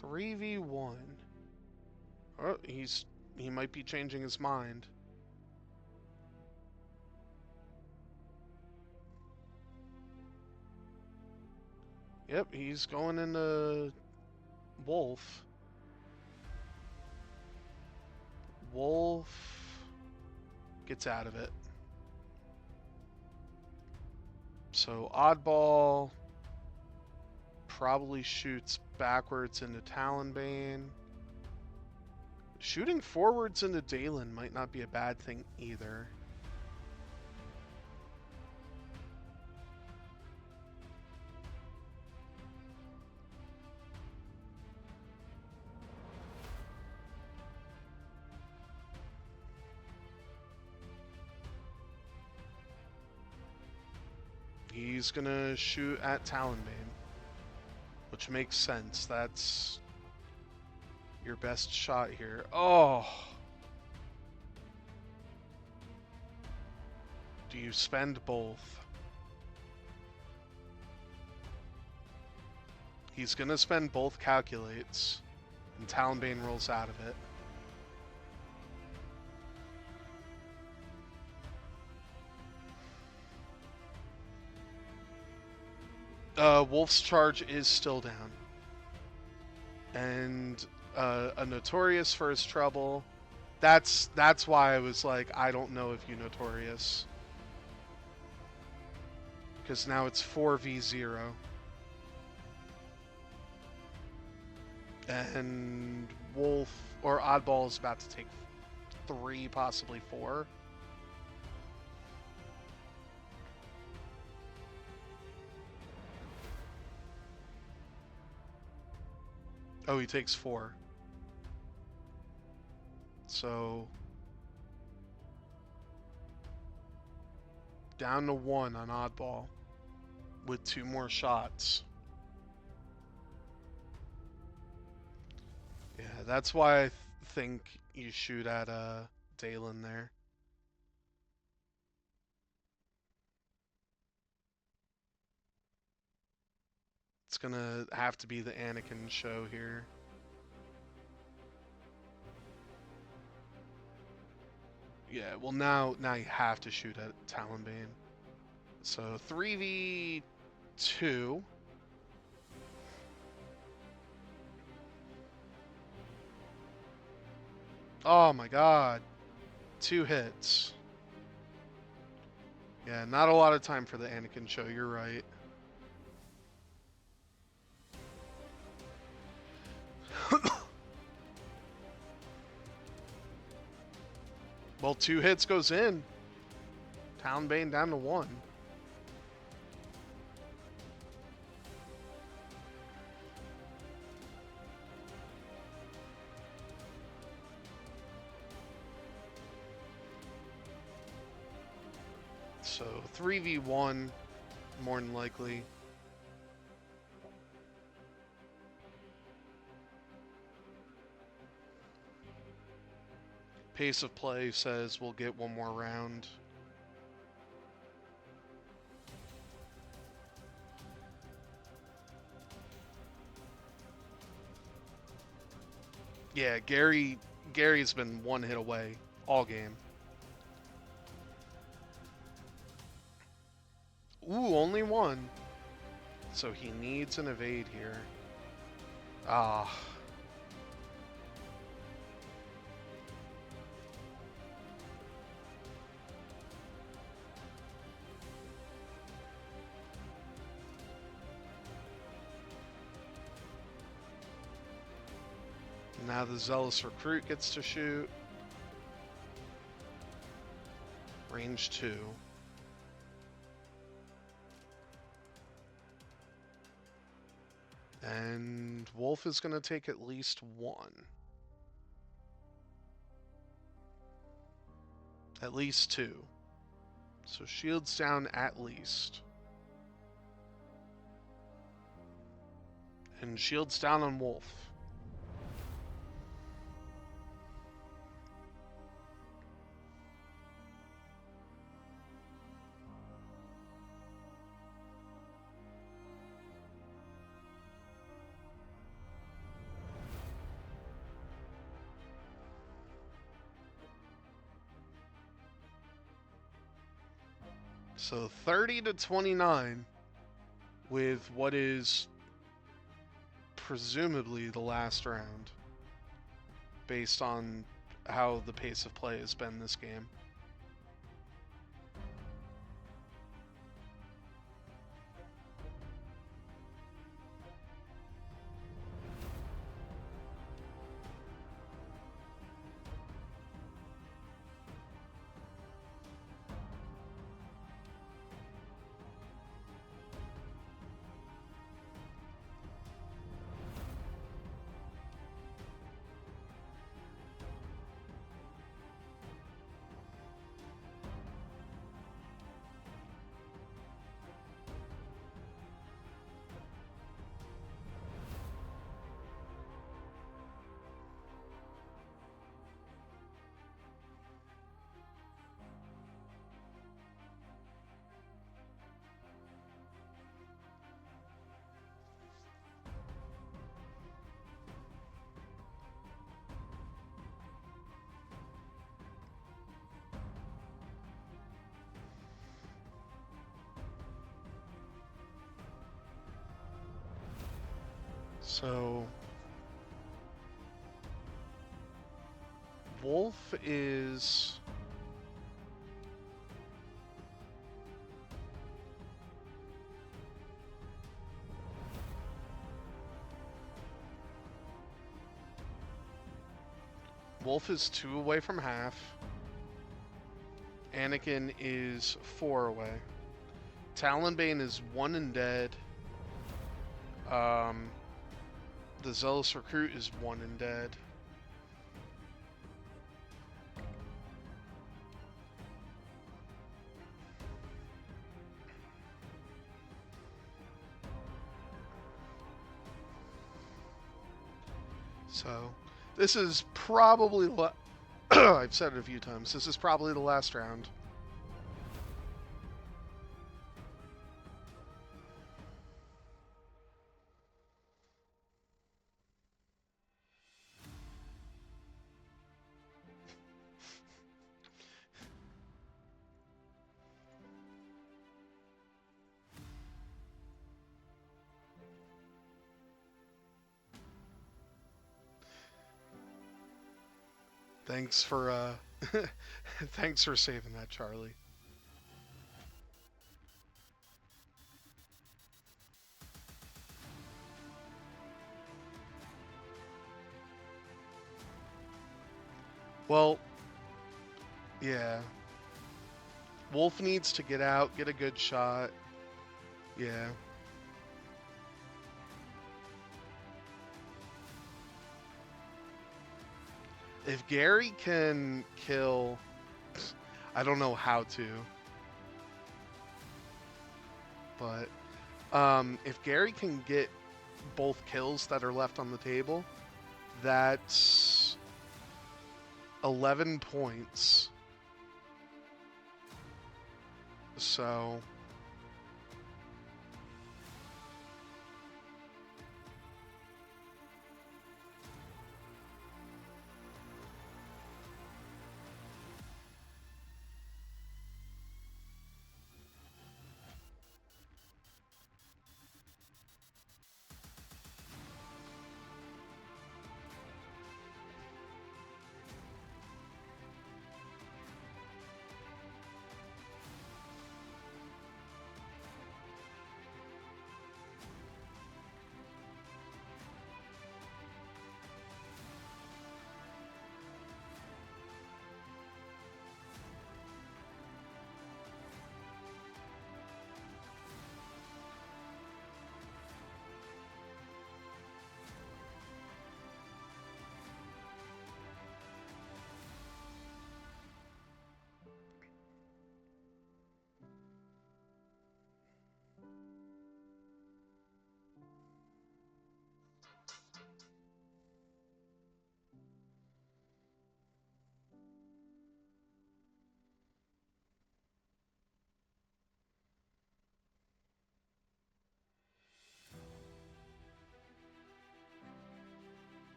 Three v one. Oh, he might be changing his mind. Yep, he's going into Wolf. Wolf gets out of it. So oddball probably shoots backwards into Talonbane. Shooting forwards into Dalen might not be a bad thing either. He's gonna shoot at Talonbane, which makes sense. That's your best shot here. Oh! Do you spend both? He's gonna spend both calculates, and Talonbane rolls out of it. Wolf's charge is still down. And a Notorious for his trouble. That's why I was like, I don't know if you Notorious. Because now it's 4v0. And Wolf, or Oddball, is about to take 3, possibly 4. Oh, he takes 4. So down to 1 on Oddball with 2 more shots. Yeah, that's why I think you shoot at Dalen there. It's gonna have to be the Anakin show here. Yeah, well now you have to shoot at Talonbane. So 3v2. Oh my god. 2 hits. Yeah, not a lot of time for the Anakin show, you're right. Well, 2 hits goes in. Talonbane down to 1. So 3v1, more than likely. Pace of play says we'll get one more round. Yeah, Gary's been one hit away all game. Ooh, only one. So he needs an evade here. Ah. Now the Zealous Recruit gets to shoot. Range 2. And Wolf is going to take at least one. At least two. So shields down at least. And shields down on Wolf. So 30 to 29 with what is presumably the last round based on how the pace of play has been this game. So Wolf is Wolf is 2 away from half. Anakin is 4 away. Talonbane is 1 and dead. The Zealous Recruit is 1 and dead. So, this is probably I've said it a few times. This is probably the last round. Thanks for thanks for saving that, Charlie. Well, yeah. Wolf needs to get out, get a good shot. Yeah. If Gary can kill, I don't know how to, but if Gary can get both kills that are left on the table, that's 11 points. So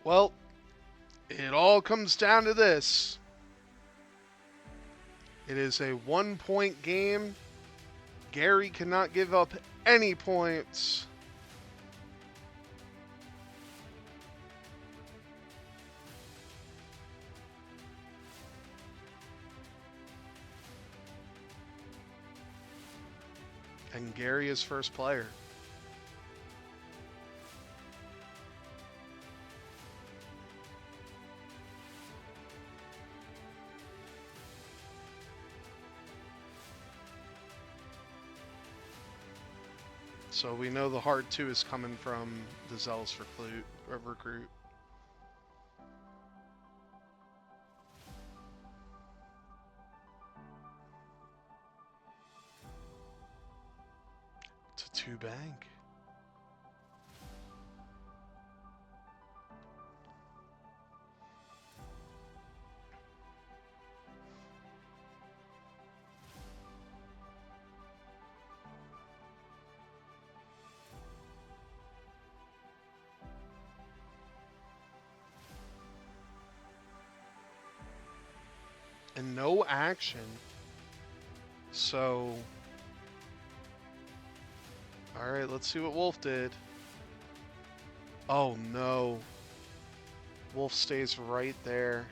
well, it all comes down to this. It is a 1-point game. Gary cannot give up any points. And Gary is first player. So we know the hard 2 is coming from the Zealous Recruit. It's a 2 bank. And no action. So, all right, let's see what Wolf did. Oh no. Wolf stays right there.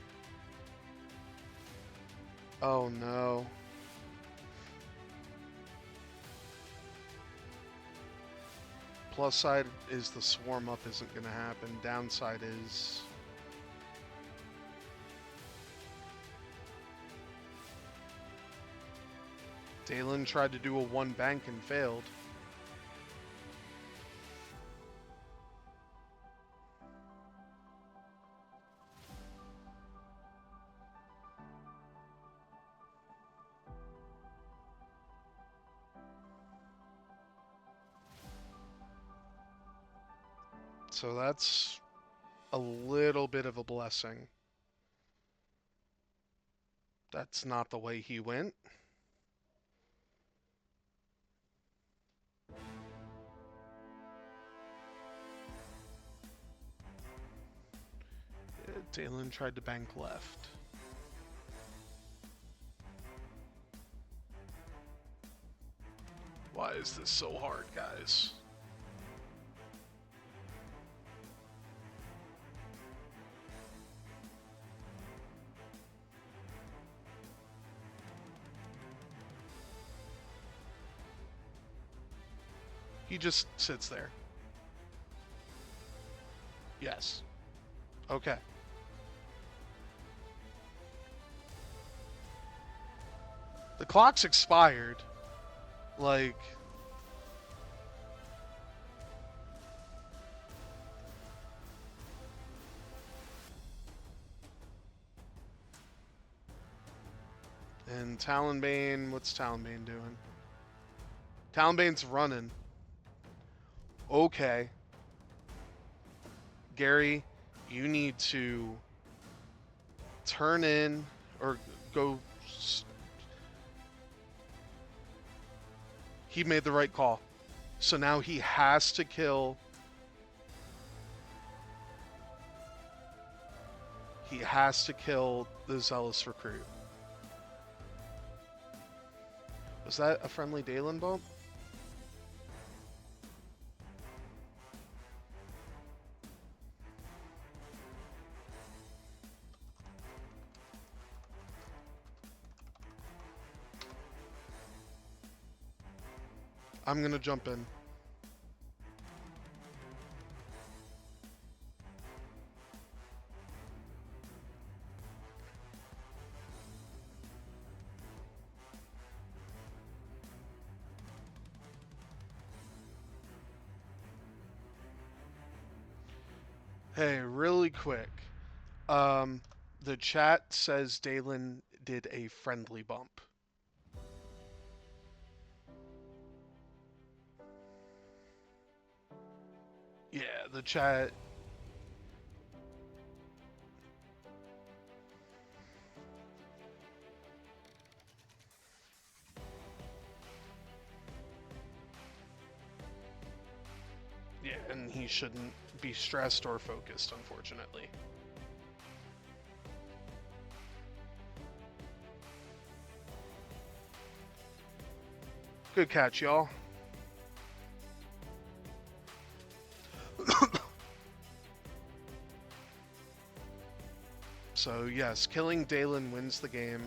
Oh no. Plus side is the swarm up isn't going to happen. Downside is... Dalen tried to do a 1 bank and failed. So that's a little bit of a blessing. That's not the way he went. Dalen tried to bank left. Why is this so hard, guys? He just sits there. Yes. Okay. The clock's expired. Like... And Talonbane, what's Talonbane doing? Talonbane's running. Okay, Gary, you need to turn in or go. He made the right call. So now he has to kill. He has to kill the zealous recruit. Was that a friendly Dalen bump? I'm gonna jump in. Hey, really quick. Um, the chat says Dalen did a friendly bump. Yeah, the chat. Yeah, and he shouldn't be stressed or focused, unfortunately. Good catch, y'all. So, yes, killing Dalen wins the game.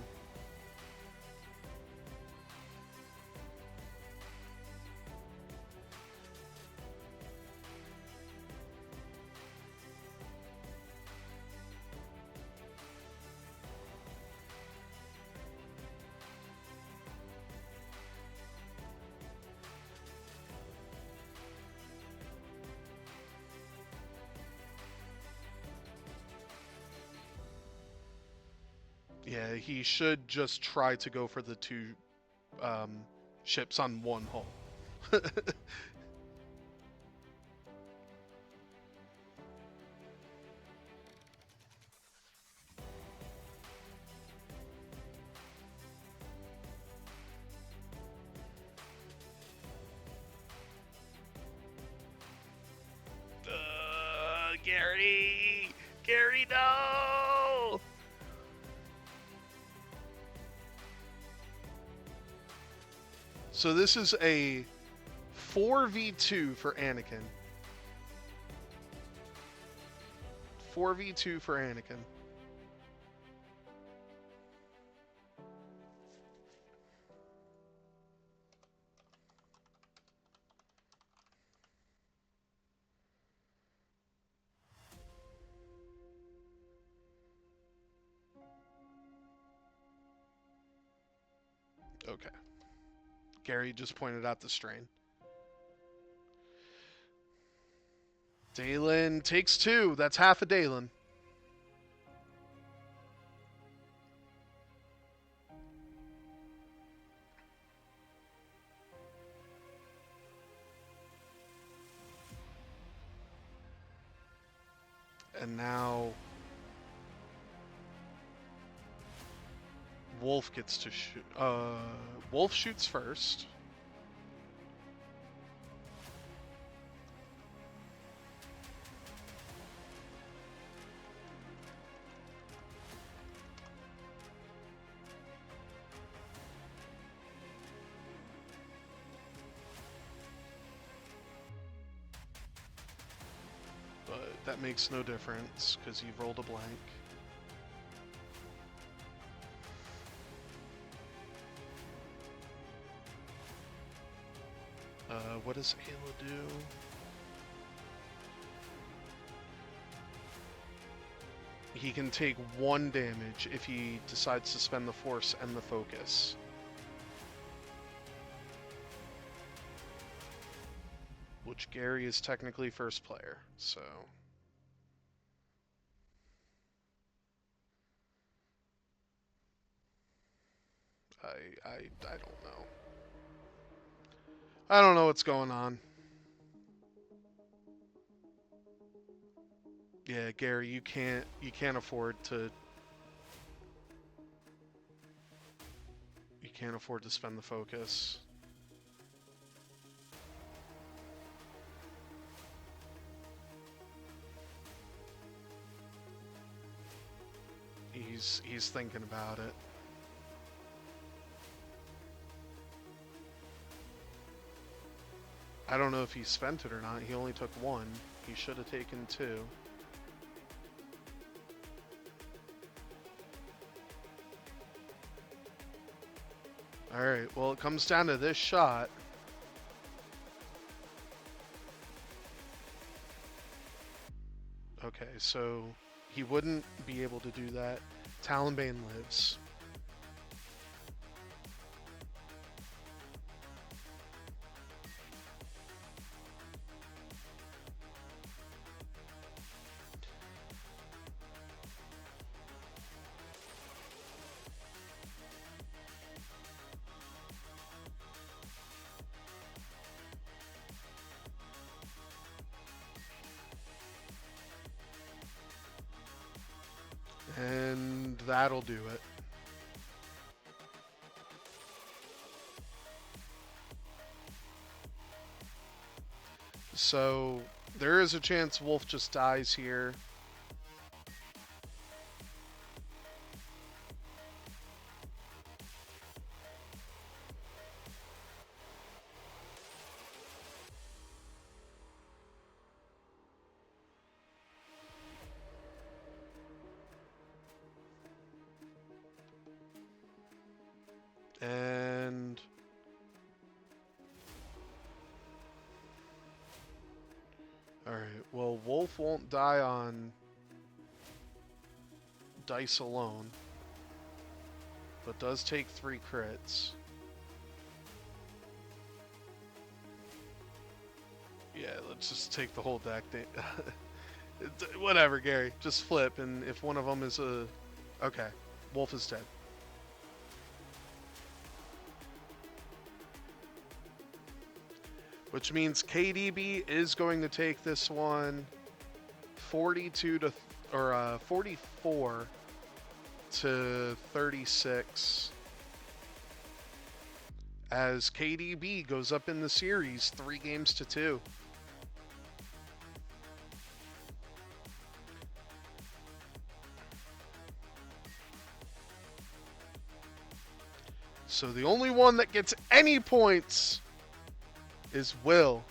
Yeah, he should just try to go for the two ships on one hull. Gary! Gary, no! So this is a 4v2 for Anakin. 4v2 for Anakin. Okay. Gary just pointed out the strain. Dalen takes two. That's half a Dalen. And now Wolf gets to shoot. Wolf shoots first. But that makes no difference because he rolled a blank. What does Ayla do? He can take 1 damage if he decides to spend the force and the focus. Which Gary is technically first player, so... I don't know. I don't know what's going on. Yeah, Gary, you can't afford to spend the focus. He's thinking about it. I don't know if he spent it or not. He only took one. He should have taken two. Alright, well, it comes down to this shot. Okay, so he wouldn't be able to do that. Talonbane lives. And that'll do it. So there is a chance Wolf just dies here. And alright, well, Wolf won't die on dice alone, but does take 3 crits. Yeah, let's just take the whole deck. Whatever, Gary. Just flip, and if one of them is a... Okay, Wolf is dead. Which means KDB is going to take this one 42 to... or 44 to 36. As KDB goes up in the series 3 games to 2. So the only one that gets any points is Will.